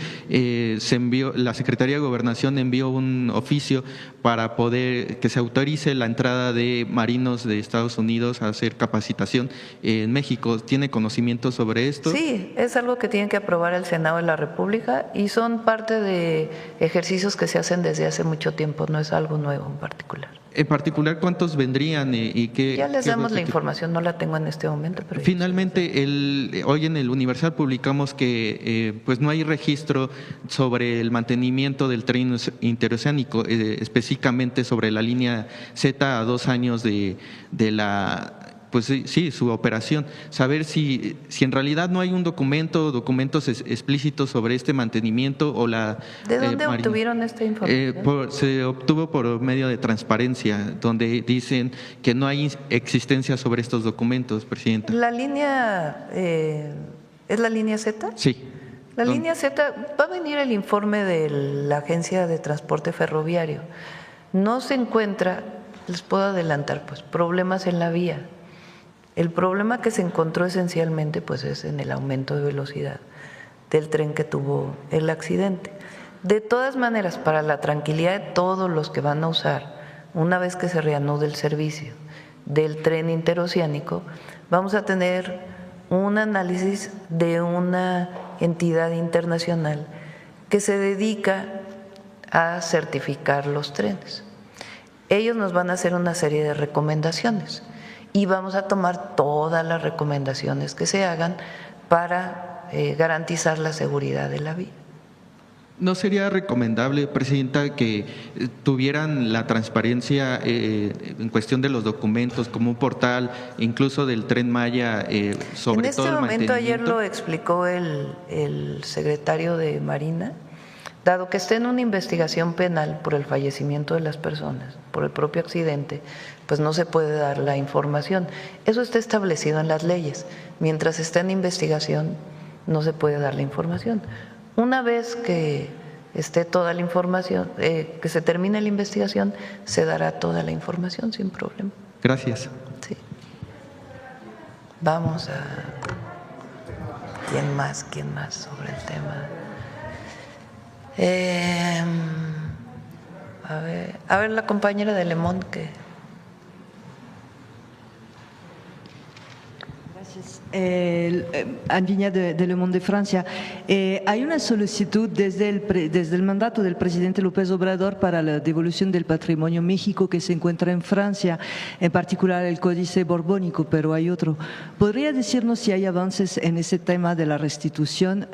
se envió, la Secretaría de Gobernación envió un oficio para poder que se autorice la entrada de marinos de Estados Unidos a hacer capacitación en México. ¿Tiene conocimiento sobre esto? Sí, es algo que tiene que aprobar el Senado de la República y son parte de ejercicios que se hacen desde hace mucho tiempo, no es algo nuevo en particular. En particular, ¿cuántos vendrían y qué? Ya les damos la información, no la tengo en este momento. Pero finalmente, hoy en el Universal publicamos que pues no hay registro sobre el mantenimiento del tren interoceánico, específicamente sobre la línea Z a 2 años de la… Pues sí, su operación. Saber si en realidad no hay un documentos explícitos sobre este mantenimiento o la… ¿De dónde obtuvieron esta información? Se obtuvo por medio de transparencia, donde dicen que no hay existencia sobre estos documentos, Presidenta. ¿La línea es la línea Z? Sí. La línea Z, va a venir el informe de la Agencia de Transporte Ferroviario. No se encuentra, les puedo adelantar, pues problemas en la vía. El problema que se encontró esencialmente pues es en el aumento de velocidad del tren que tuvo el accidente. De todas maneras, para la tranquilidad de todos los que van a usar, una vez que se reanude el servicio del tren interoceánico, vamos a tener un análisis de una entidad internacional que se dedica a certificar los trenes. Ellos nos van a hacer una serie de recomendaciones y vamos a tomar todas las recomendaciones que se hagan para garantizar la seguridad de la vía. ¿No sería recomendable, Presidenta, que tuvieran la transparencia en cuestión de los documentos como un portal, incluso del Tren Maya, sobre todo el mantenimiento? En este momento, ayer lo explicó el secretario de Marina, dado que esté en una investigación penal por el fallecimiento de las personas, por el propio accidente, pues no se puede dar la información. Eso está establecido en las leyes. Mientras está en investigación, no se puede dar la información. Una vez que esté toda la información, que se termine la investigación, se dará toda la información sin problema. Gracias. Sí. Vamos a… ¿Quién más sobre el tema? A ver, la compañera de Lemón que… Gracias. Angiña de Le Monde de Francia. Hay una solicitud desde el mandato del presidente López Obrador para la devolución del patrimonio México que se encuentra en Francia, en particular el Códice Borbónico, pero hay otro. ¿Podría decirnos si hay avances en ese tema de la restitución,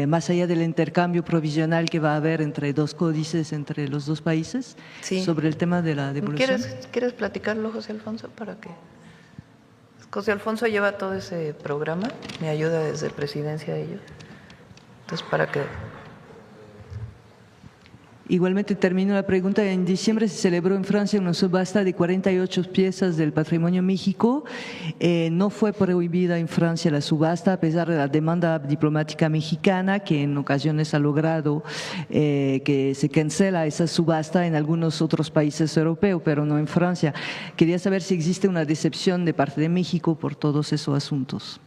más allá del intercambio provisional que va a haber entre dos códices, entre los dos países, sobre el tema de la devolución? ¿Quieres platicarlo, José Alfonso, para que… José Alfonso lleva todo ese programa, me ayuda desde presidencia a ello. Entonces, para que… Igualmente termino la pregunta. En diciembre se celebró en Francia una subasta de 48 piezas del patrimonio México. No fue prohibida en Francia la subasta a pesar de la demanda diplomática mexicana, que en ocasiones ha logrado que se cancela esa subasta en algunos otros países europeos, pero no en Francia. Quería saber si existe una decepción de parte de México por todos esos asuntos.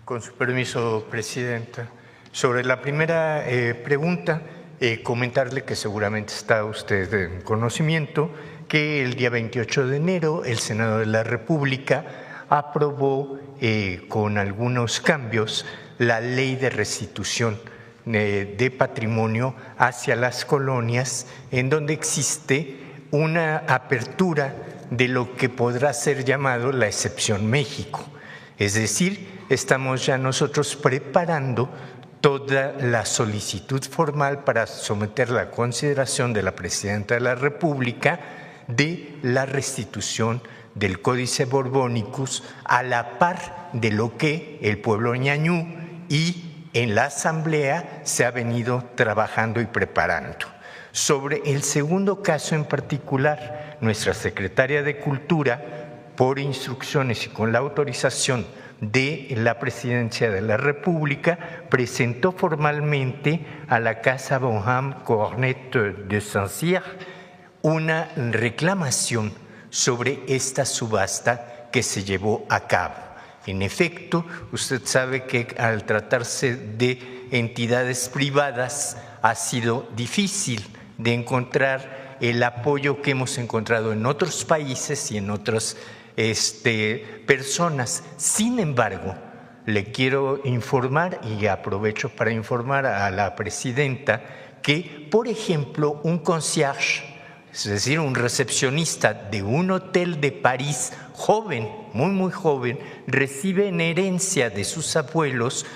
Con su permiso, Presidenta. Sobre la primera pregunta, comentarle que seguramente está usted en conocimiento que el día 28 de enero el Senado de la República aprobó con algunos cambios la ley de restitución de patrimonio hacia las colonias, en donde existe una apertura de lo que podrá ser llamado la excepción México. Es decir, estamos ya nosotros preparando toda la solicitud formal para someter a consideración de la Presidenta de la República de la restitución del Códice Borbónicus a la par de lo que el pueblo ñañú y en la Asamblea se ha venido trabajando y preparando. Sobre el segundo caso en particular, nuestra Secretaria de Cultura, por instrucciones y con la autorización de la Presidencia de la República, presentó formalmente a la Casa Bonham Cornet de Saint-Cyr una reclamación sobre esta subasta que se llevó a cabo. En efecto, usted sabe que al tratarse de entidades privadas ha sido difícil de encontrar el apoyo que hemos encontrado en otros países y en otras personas. Sin embargo, le quiero informar y aprovecho para informar a la Presidenta que, por ejemplo, un concierge, es decir, un recepcionista de un hotel de París, joven, muy joven, recibe en herencia de sus abuelos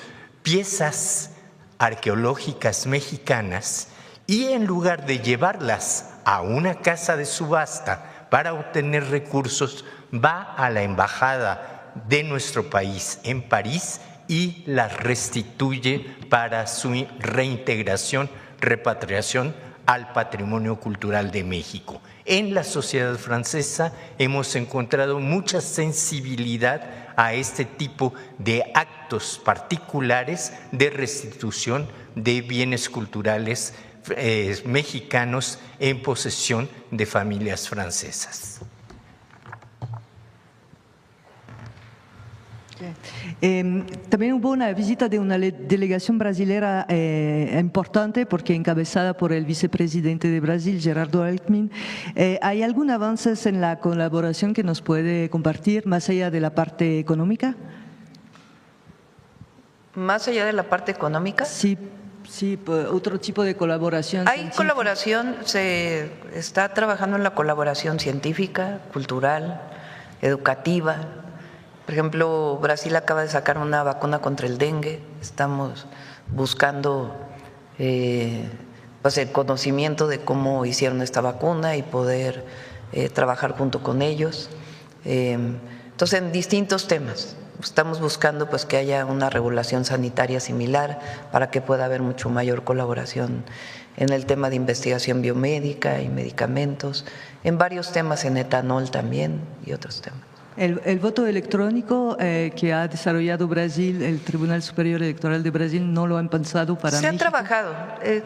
piezas arqueológicas mexicanas y en lugar de llevarlas a una casa de subasta para obtener recursos, va a la embajada de nuestro país en París y las restituye para su reintegración, repatriación al patrimonio cultural de México. En la sociedad francesa hemos encontrado mucha sensibilidad a este tipo de actos particulares de restitución de bienes culturales mexicanos en posesión de familias francesas. También hubo una visita de una delegación brasilera importante, porque encabezada por el vicepresidente de Brasil, Gerardo Alckmin. ¿Hay algún avance en la colaboración que nos puede compartir, más allá de la parte económica? ¿Más allá de la parte económica? Sí, otro tipo de colaboración. Hay colaboración, se está trabajando en la colaboración científica, cultural, educativa. Por ejemplo, Brasil acaba de sacar una vacuna contra el dengue. Estamos buscando pues el conocimiento de cómo hicieron esta vacuna y poder trabajar junto con ellos. Entonces, en distintos temas. Estamos buscando pues que haya una regulación sanitaria similar para que pueda haber mucho mayor colaboración en el tema de investigación biomédica y medicamentos, en varios temas, en etanol también y otros temas. El voto electrónico que ha desarrollado Brasil, el Tribunal Superior Electoral de Brasil, ¿no lo han pensado para México? Se ha trabajado.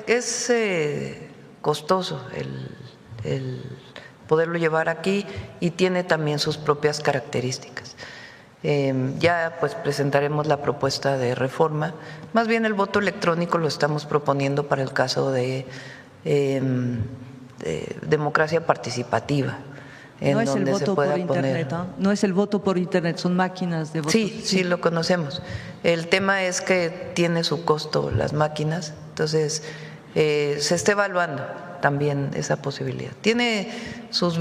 Es costoso el poderlo llevar aquí y tiene también sus propias características. Ya pues presentaremos la propuesta de reforma. Más bien el voto electrónico lo estamos proponiendo para el caso de democracia participativa. en no es el donde se voto pueda por internet, poner. ¿no? No es el voto por internet, son máquinas de voto. Sí, lo conocemos. El tema es que tiene su costo las máquinas, entonces se está evaluando también esa posibilidad. Tiene sus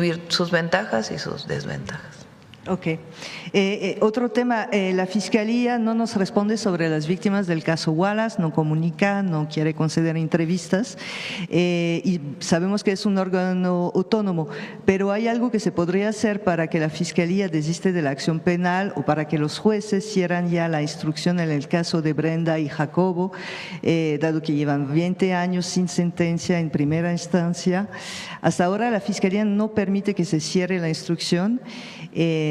ventajas y sus desventajas. Ok. Otro tema, la Fiscalía no nos responde sobre las víctimas del caso Wallace, no comunica, no quiere conceder entrevistas y sabemos que es un órgano autónomo, pero ¿hay algo que se podría hacer para que la Fiscalía desiste de la acción penal o para que los jueces cierran ya la instrucción en el caso de Brenda y Jacobo, dado que llevan 20 años sin sentencia en primera instancia? Hasta ahora la Fiscalía no permite que se cierre la instrucción.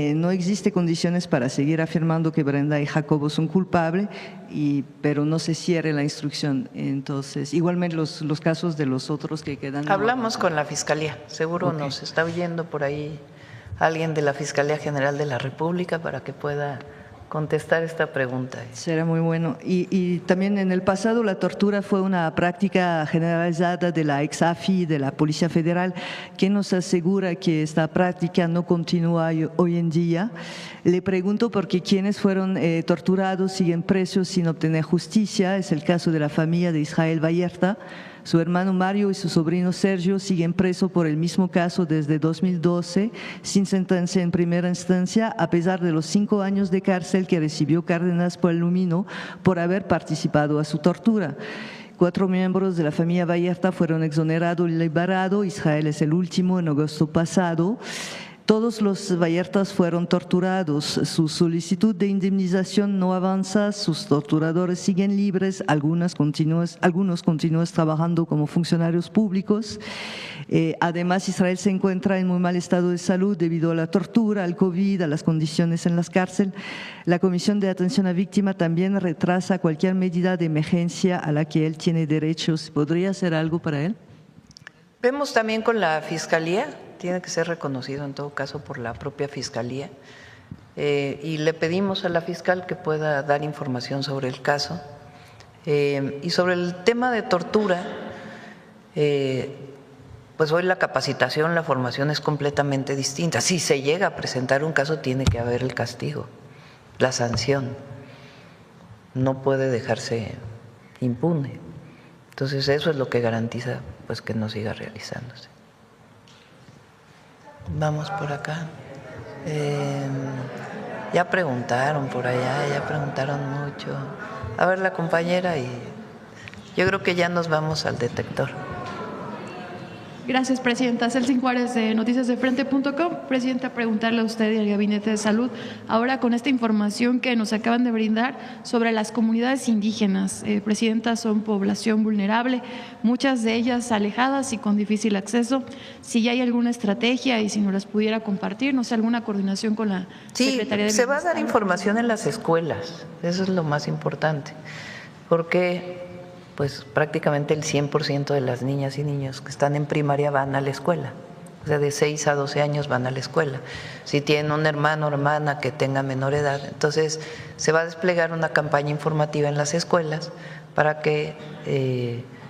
No existe condiciones para seguir afirmando que Brenda y Jacobo son culpables, pero no se cierre la instrucción. Entonces, igualmente los casos de los otros que quedan. Hablamos con la Fiscalía, seguro nos está oyendo por ahí alguien de la Fiscalía General de la República para que pueda contestar esta pregunta. Será muy bueno. Y también en el pasado la tortura fue una práctica generalizada de la ex-AFI, de la Policía Federal. ¿Qué nos asegura que esta práctica no continúa hoy en día? Le pregunto porque quienes fueron torturados siguen presos sin obtener justicia. Es el caso de la familia de Israel Vallarta. Su hermano Mario y su sobrino Sergio siguen presos por el mismo caso desde 2012, sin sentencia en primera instancia, a pesar de los 5 años de cárcel que recibió Cárdenas Palomino por haber participado a su tortura. 4 miembros de la familia Vallarta fueron exonerados y liberados. Israel es el último en agosto pasado. Todos los Vallartas fueron torturados. Su solicitud de indemnización no avanza, sus torturadores siguen libres, algunos continúan trabajando como funcionarios públicos. Además, Israel se encuentra en muy mal estado de salud debido a la tortura, al COVID, a las condiciones en las cárceles. La Comisión de Atención a Víctimas también retrasa cualquier medida de emergencia a la que él tiene derechos. ¿Podría hacer algo para él? Vemos también con la Fiscalía. Tiene que ser reconocido en todo caso por la propia Fiscalía y le pedimos a la fiscal que pueda dar información sobre el caso y sobre el tema de tortura, pues hoy la capacitación, la formación es completamente distinta. Si se llega a presentar un caso tiene que haber el castigo, la sanción, no puede dejarse impune. Entonces eso es lo que garantiza pues que no siga realizándose. Vamos por acá. Ya preguntaron por allá, ya preguntaron mucho. A ver la compañera y yo creo que ya nos vamos al detector. Gracias, Presidenta. Celsin Juárez, de noticiasdefrente.com. Presidenta, preguntarle a usted y al Gabinete de Salud, ahora con esta información que nos acaban de brindar sobre las comunidades indígenas. Presidenta, son población vulnerable, muchas de ellas alejadas y con difícil acceso. Si ya hay alguna estrategia y si nos las pudiera compartir, no sé, alguna coordinación con la Secretaría de Bienestar. Se va a dar información en las escuelas, eso es lo más importante, porque pues prácticamente el 100% de las niñas y niños que están en primaria van a la escuela, o sea, de 6 a 12 años van a la escuela. Si tienen un hermano o hermana que tenga menor edad, entonces se va a desplegar una campaña informativa en las escuelas para que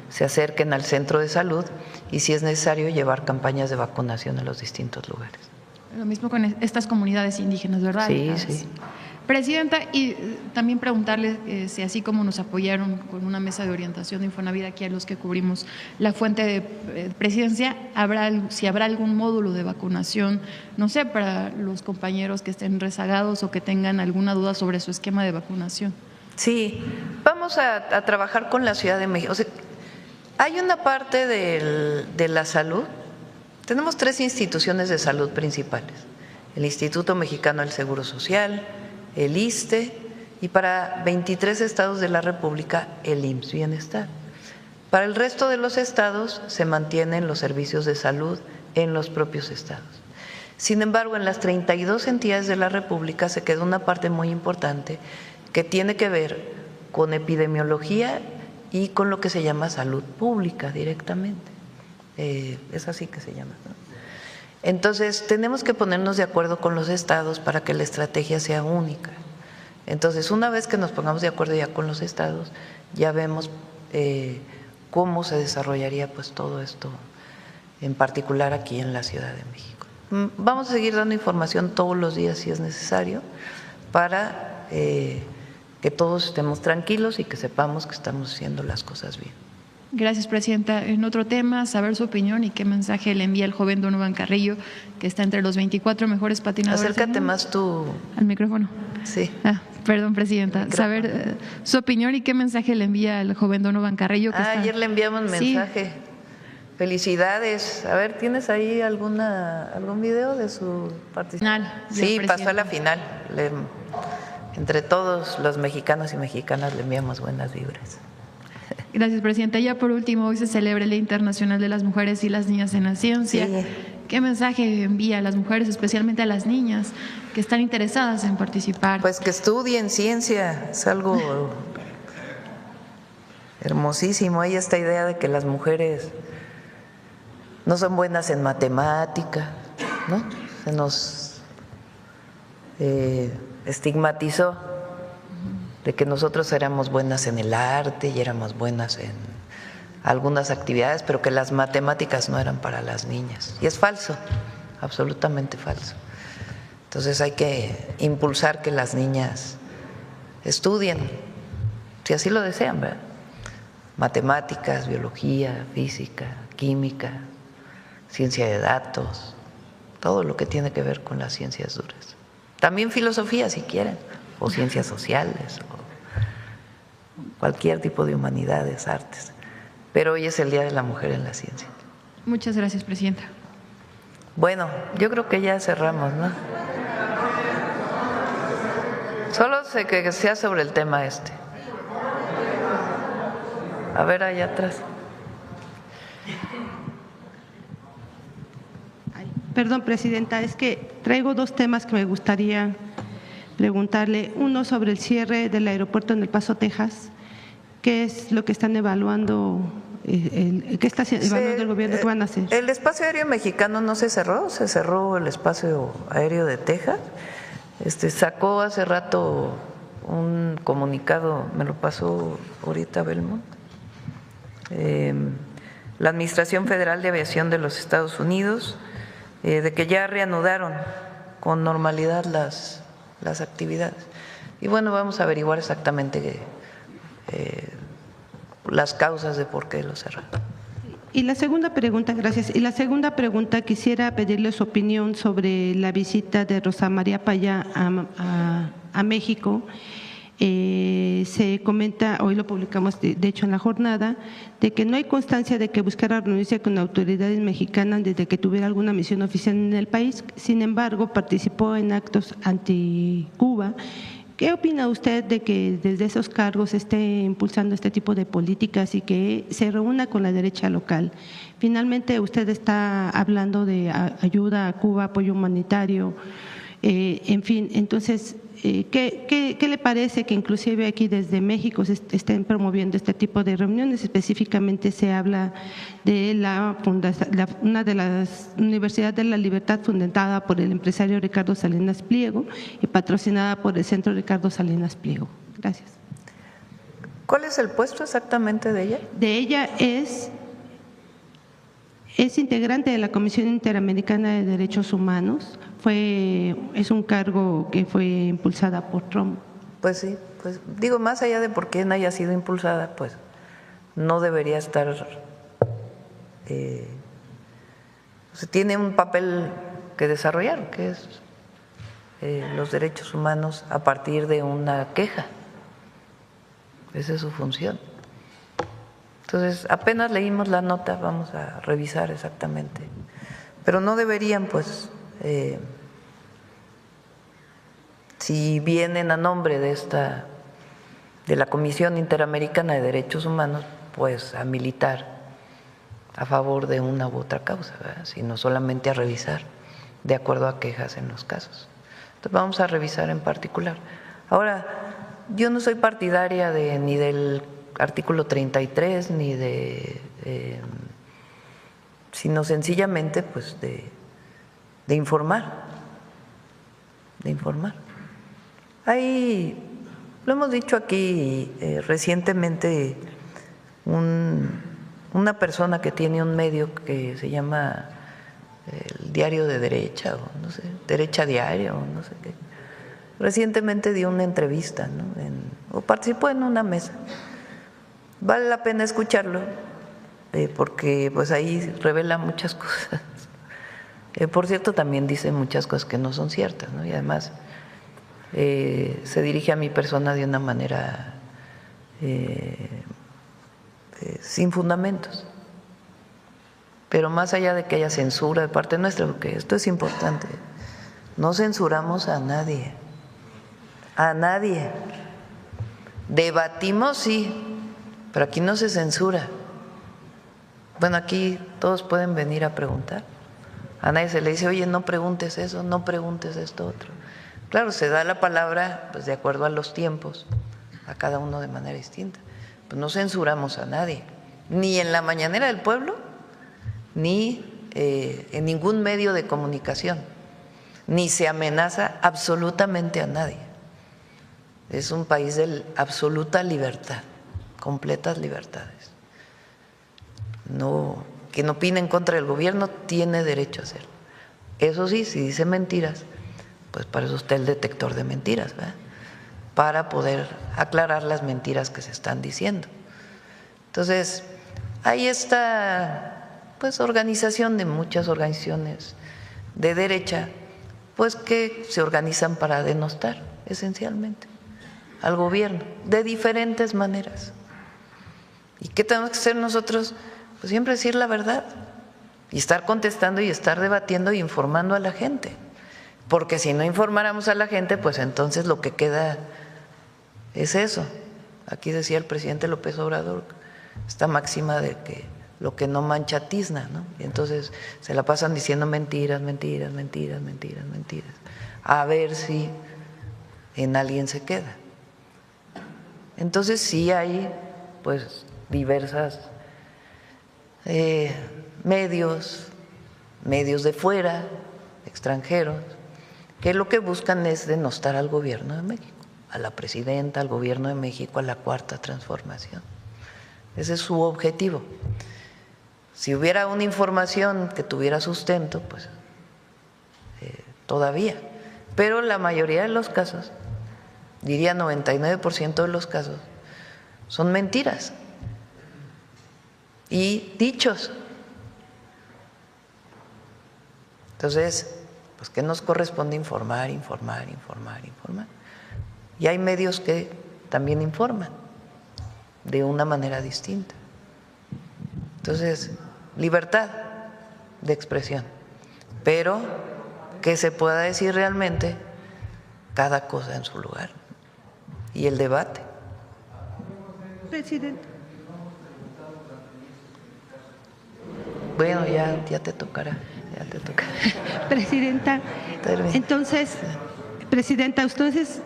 se acerquen al centro de salud y, si es necesario, llevar campañas de vacunación en los distintos lugares. Lo mismo con estas comunidades indígenas, ¿verdad? Sí, sí. Presidenta, y también preguntarle si así como nos apoyaron con una mesa de orientación de Infonavit aquí a los que cubrimos la fuente de presidencia, si habrá algún módulo de vacunación, no sé, para los compañeros que estén rezagados o que tengan alguna duda sobre su esquema de vacunación. Sí, vamos a trabajar con la Ciudad de México. O sea, hay una parte de la salud, tenemos 3 instituciones de salud principales: el Instituto Mexicano del Seguro Social, el ISSSTE y para 23 estados de la República el IMSS Bienestar. Para el resto de los estados se mantienen los servicios de salud en los propios estados. Sin embargo, en las 32 entidades de la República se quedó una parte muy importante que tiene que ver con epidemiología y con lo que se llama salud pública directamente. Es así que se llama, ¿no? Entonces, tenemos que ponernos de acuerdo con los estados para que la estrategia sea única. Entonces, una vez que nos pongamos de acuerdo ya con los estados, ya vemos cómo se desarrollaría pues todo esto, en particular aquí en la Ciudad de México. Vamos a seguir dando información todos los días si es necesario para que todos estemos tranquilos y que sepamos que estamos haciendo las cosas bien. Gracias, Presidenta. En otro tema, saber su opinión y qué mensaje le envía el joven Donovan Carrillo, que está entre los 24 mejores patinadores. Acércate más tú. Al micrófono. Sí. Perdón, Presidenta. Saber su opinión y qué mensaje le envía el joven Donovan Carrillo. Que está... Ayer le enviamos mensaje. Sí. Felicidades. A ver, ¿tienes ahí algún video de su participación? Sí, pasó a la final. Entre todos los mexicanos y mexicanas le enviamos buenas vibras. Gracias, Presidenta. Ya por último, hoy se celebra el Día Internacional de las Mujeres y las Niñas en la Ciencia. Sí. ¿Qué mensaje envía a las mujeres, especialmente a las niñas que están interesadas en participar? Pues que estudien ciencia, es algo hermosísimo. Hay esta idea de que las mujeres no son buenas en matemática, ¿no? Se nos estigmatizó de que nosotros éramos buenas en el arte y éramos buenas en algunas actividades, pero que las matemáticas no eran para las niñas. Y es falso, absolutamente falso. Entonces hay que impulsar que las niñas estudien, si así lo desean, ¿verdad? Matemáticas, biología, física, química, ciencia de datos, todo lo que tiene que ver con las ciencias duras. También filosofía, si quieren, o ciencias sociales, o cualquier tipo de humanidades, artes. Pero hoy es el Día de la Mujer en la Ciencia. Muchas gracias, Presidenta. Bueno, yo creo que ya cerramos, ¿no? Solo sé que sea sobre el tema este. A ver, allá atrás. Perdón, Presidenta, es que traigo dos temas que me gustaría preguntarle. Uno sobre el cierre del aeropuerto en El Paso, Texas. ¿Qué es lo que están evaluando? ¿Qué está evaluando el gobierno? ¿Qué van a hacer? El espacio aéreo mexicano no se cerró el espacio aéreo de Texas. Sacó hace rato un comunicado, me lo pasó ahorita Belmont. La Administración Federal de Aviación de los Estados Unidos, de que ya reanudaron con normalidad las actividades. Y bueno, vamos a averiguar exactamente las causas de por qué lo cerraron. Y la segunda pregunta, gracias. Y la segunda pregunta, quisiera pedirle su opinión sobre la visita de Rosa María Payá a México. Se comenta, hoy lo publicamos de hecho en la jornada, de que no hay constancia de que buscara reunirse con autoridades mexicanas desde que tuviera alguna misión oficial en el país. Sin embargo, participó en actos anti-Cuba. ¿Qué opina usted de que desde esos cargos esté impulsando este tipo de políticas y que se reúna con la derecha local? Finalmente, usted está hablando de ayuda a Cuba, apoyo humanitario, en fin. Entonces, ¿qué le parece que inclusive aquí desde México se estén promoviendo este tipo de reuniones? Específicamente se habla de una de las Universidades de la Libertad, fundada por el empresario Ricardo Salinas Pliego y patrocinada por el Centro Ricardo Salinas Pliego. Gracias. ¿Cuál es el puesto exactamente de ella? De ella es integrante de la Comisión Interamericana de Derechos Humanos. Es un cargo que fue impulsada por Trump. Pues sí, pues digo, más allá de por quién haya sido impulsada, pues no debería estar, tiene un papel que desarrollar, que es los derechos humanos a partir de una queja. Esa es su función. Entonces, apenas leímos la nota, vamos a revisar exactamente. Pero no deberían, pues, si vienen a nombre de la Comisión Interamericana de Derechos Humanos, pues a militar a favor de una u otra causa, ¿verdad? Sino solamente a revisar de acuerdo a quejas en los casos. Entonces, vamos a revisar en particular. Ahora, yo no soy partidaria ni del artículo 33 ni sino sencillamente pues de informar, Ahí, lo hemos dicho aquí recientemente, una persona que tiene un medio que se llama el el diario de derecha, o no sé, Derecha Diario, o no sé qué. Recientemente dio una entrevista, ¿no? O participó en una mesa. Vale la pena escucharlo, porque pues ahí revela muchas cosas. Por cierto, también dice muchas cosas que no son ciertas, ¿no? Y además se dirige a mi persona de una manera sin fundamentos. Pero más allá de que haya censura de parte nuestra, porque esto es importante, no censuramos a nadie. A nadie. Debatimos, sí, pero aquí no se censura. Bueno, aquí todos pueden venir a preguntar. A nadie se le dice, oye, no preguntes eso, no preguntes esto otro. Claro, se da la palabra pues de acuerdo a los tiempos, a cada uno de manera distinta. Pues no censuramos a nadie, ni en la mañanera del pueblo, ni en ningún medio de comunicación, ni se amenaza absolutamente a nadie. Es un país de absoluta libertad, completas libertades. No, quien opine en contra del gobierno tiene derecho a hacerlo. Eso sí, si dice mentiras, pues para eso está el detector de mentiras, ¿verdad? Para poder aclarar las mentiras que se están diciendo. Entonces, ahí está pues organización de muchas organizaciones de derecha, pues que se organizan para denostar esencialmente al gobierno de diferentes maneras. ¿Y qué tenemos que hacer nosotros? Pues siempre decir la verdad y estar contestando y estar debatiendo y informando a la gente, porque si no informáramos a la gente, pues entonces lo que queda es eso. Aquí decía el presidente López Obrador esta máxima de que lo que no mancha tizna, ¿no? Y entonces se la pasan diciendo mentiras, mentiras, mentiras, mentiras, mentiras, a ver si en alguien se queda. Entonces sí hay pues diversas medios de fuera, extranjeros, que lo que buscan es denostar al gobierno de México, a la presidenta, al gobierno de México, a la Cuarta Transformación. Ese es su objetivo. Si hubiera una información que tuviera sustento, pues todavía. Pero la mayoría de los casos, diría 99% de los casos, son mentiras y dichos. Entonces, pues ¿qué nos corresponde? Informar. Y hay medios que también informan de una manera distinta. Entonces, libertad de expresión, pero que se pueda decir realmente cada cosa en su lugar y el debate. Presidente. Bueno, ya te tocará. Presidenta, entonces, Presidenta, entonces,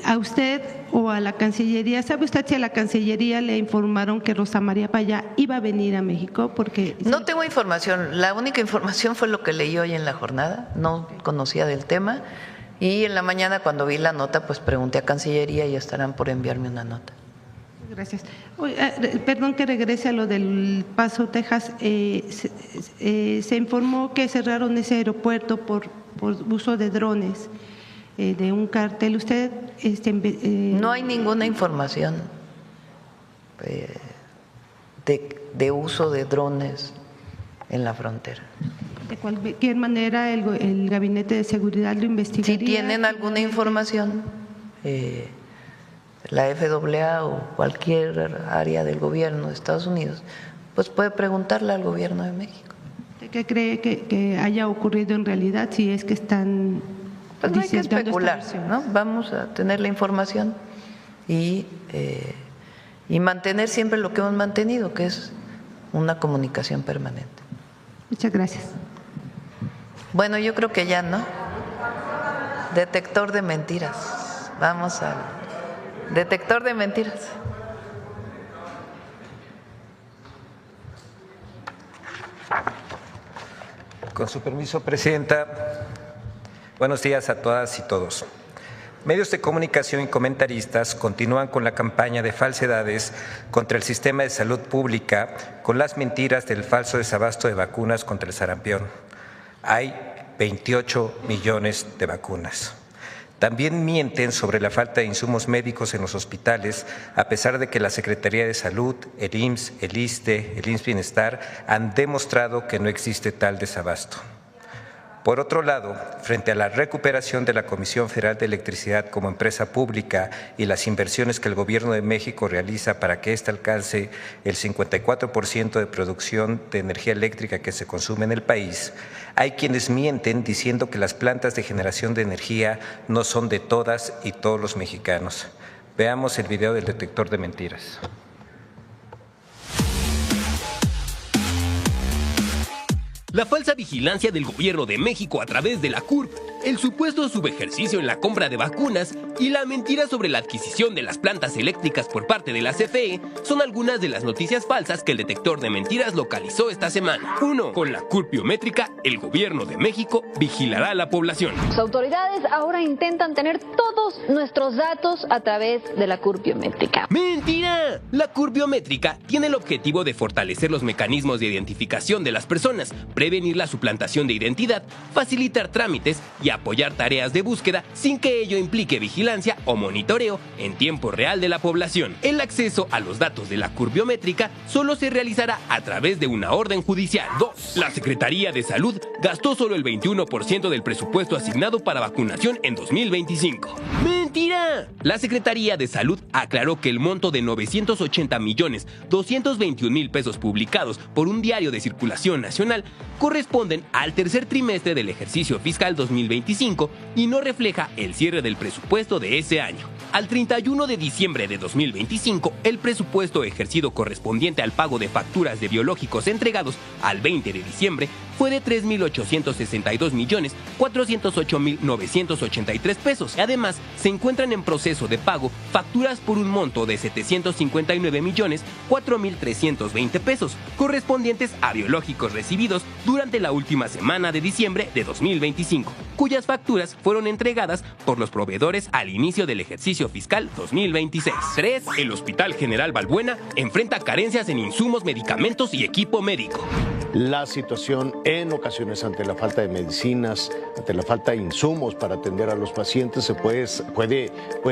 a usted o a la Cancillería, ¿sabe usted si a la Cancillería le informaron que Rosa María Payá iba a venir a México? Porque no tengo información, la única información fue lo que leí hoy en la jornada, no conocía del tema, y en la mañana cuando vi la nota pues pregunté a Cancillería y estarán por enviarme una nota. Gracias. Perdón que regrese a lo del Paso, Texas. Se informó que cerraron ese aeropuerto por uso de drones de un cártel. ¿Usted no hay ninguna información de uso de drones en la frontera. De cualquier manera, el Gabinete de Seguridad lo investigaría. Si tienen alguna información, la FAA o cualquier área del gobierno de Estados Unidos, pues puede preguntarle al gobierno de México. ¿Qué cree que haya ocurrido en realidad si es que están pues no hay que especular, ¿no? Vamos a tener la información y mantener siempre lo que hemos mantenido, que es una comunicación permanente. Muchas gracias. Bueno, yo creo que ya, ¿no? Detector de mentiras. Vamos al detector de mentiras. Con su permiso, Presidenta. Buenos días a todas y todos. Medios de comunicación y comentaristas continúan con la campaña de falsedades contra el sistema de salud pública con las mentiras del falso desabasto de vacunas contra el sarampión. Hay 28 millones de vacunas. También mienten sobre la falta de insumos médicos en los hospitales, a pesar de que la Secretaría de Salud, el IMSS, el ISSSTE, el IMSS Bienestar han demostrado que no existe tal desabasto. Por otro lado, frente a la recuperación de la Comisión Federal de Electricidad como empresa pública y las inversiones que el Gobierno de México realiza para que ésta alcance el 54% de producción de energía eléctrica que se consume en el país, hay quienes mienten diciendo que las plantas de generación de energía no son de todas y todos los mexicanos. Veamos el video del detector de mentiras. La falsa vigilancia del Gobierno de México a través de la CURP, el supuesto subejercicio en la compra de vacunas y la mentira sobre la adquisición de las plantas eléctricas por parte de la CFE son algunas de las noticias falsas que el detector de mentiras localizó esta semana. 1. Con la CURP biométrica, el Gobierno de México vigilará a la población. Las autoridades ahora intentan tener todos nuestros datos a través de la CURP biométrica. ¡Mentira! La CURP biométrica tiene el objetivo de fortalecer los mecanismos de identificación de las personas, prevenir la suplantación de identidad, facilitar trámites y apoyar tareas de búsqueda sin que ello implique vigilancia o monitoreo en tiempo real de la población. El acceso a los datos de la CURP biométrica solo se realizará a través de una orden judicial. 2. La Secretaría de Salud gastó solo el 21% del presupuesto asignado para vacunación en 2025. ¡Mentira! La Secretaría de Salud aclaró que el monto de 980.221.000 pesos publicados por un diario de circulación nacional corresponden al tercer trimestre del ejercicio fiscal 2025 y no refleja el cierre del presupuesto de ese año. Al 31 de diciembre de 2025, el presupuesto ejercido correspondiente al pago de facturas de biológicos entregados al 20 de diciembre fue de 3.862.408.983 pesos. Además, se encuentran en proceso de pago facturas por un monto de 759.004.320 pesos, correspondientes a biológicos recibidos durante la última semana de diciembre de 2025, cuyas facturas fueron entregadas por los proveedores al inicio del ejercicio fiscal 2026. 3. El Hospital General Balbuena enfrenta carencias en insumos, medicamentos y equipo médico. La situación en ocasiones ante la falta de medicinas, ante la falta de insumos para atender a los pacientes puede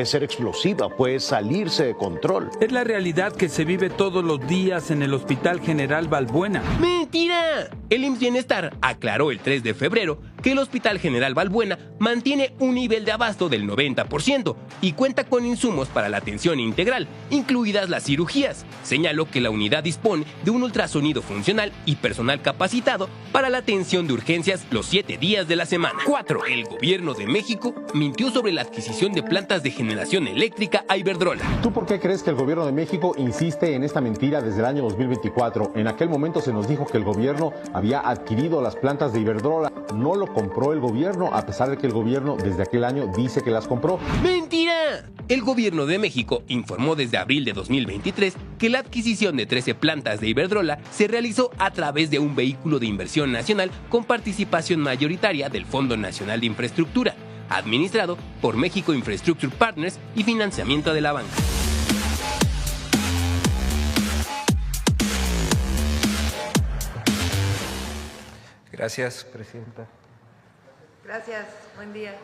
ser explosiva, puede salirse de control. Es la realidad que se vive todos los días en el Hospital General Balbuena. ¡Mentira! El IMSS Bienestar aclaró el 3 de febrero que el Hospital General Balbuena mantiene un nivel de abasto del 90% y cuenta con insumos para la atención integral, incluidas las cirugías. Señaló que la unidad dispone de un ultrasonido funcional y personal capacitado para la atención de urgencias los 7 días de la semana. 4. El Gobierno de México mintió sobre la adquisición de plantas de generación eléctrica a Iberdrola. ¿Tú por qué crees que el Gobierno de México insiste en esta mentira desde el año 2024? En aquel momento se nos dijo que el gobierno había adquirido las plantas de Iberdrola. No lo compró el gobierno, a pesar de que el gobierno desde aquel año dice que las compró. ¡Mentira! El Gobierno de México informó desde abril de 2023 que la adquisición de 13 plantas de Iberdrola se realizó a través de un vehículo de inversión nacional con participación mayoritaria del Fondo Nacional de Infraestructura, administrado por México Infrastructure Partners y financiamiento de la banca. Gracias, Presidenta. Gracias, buen día.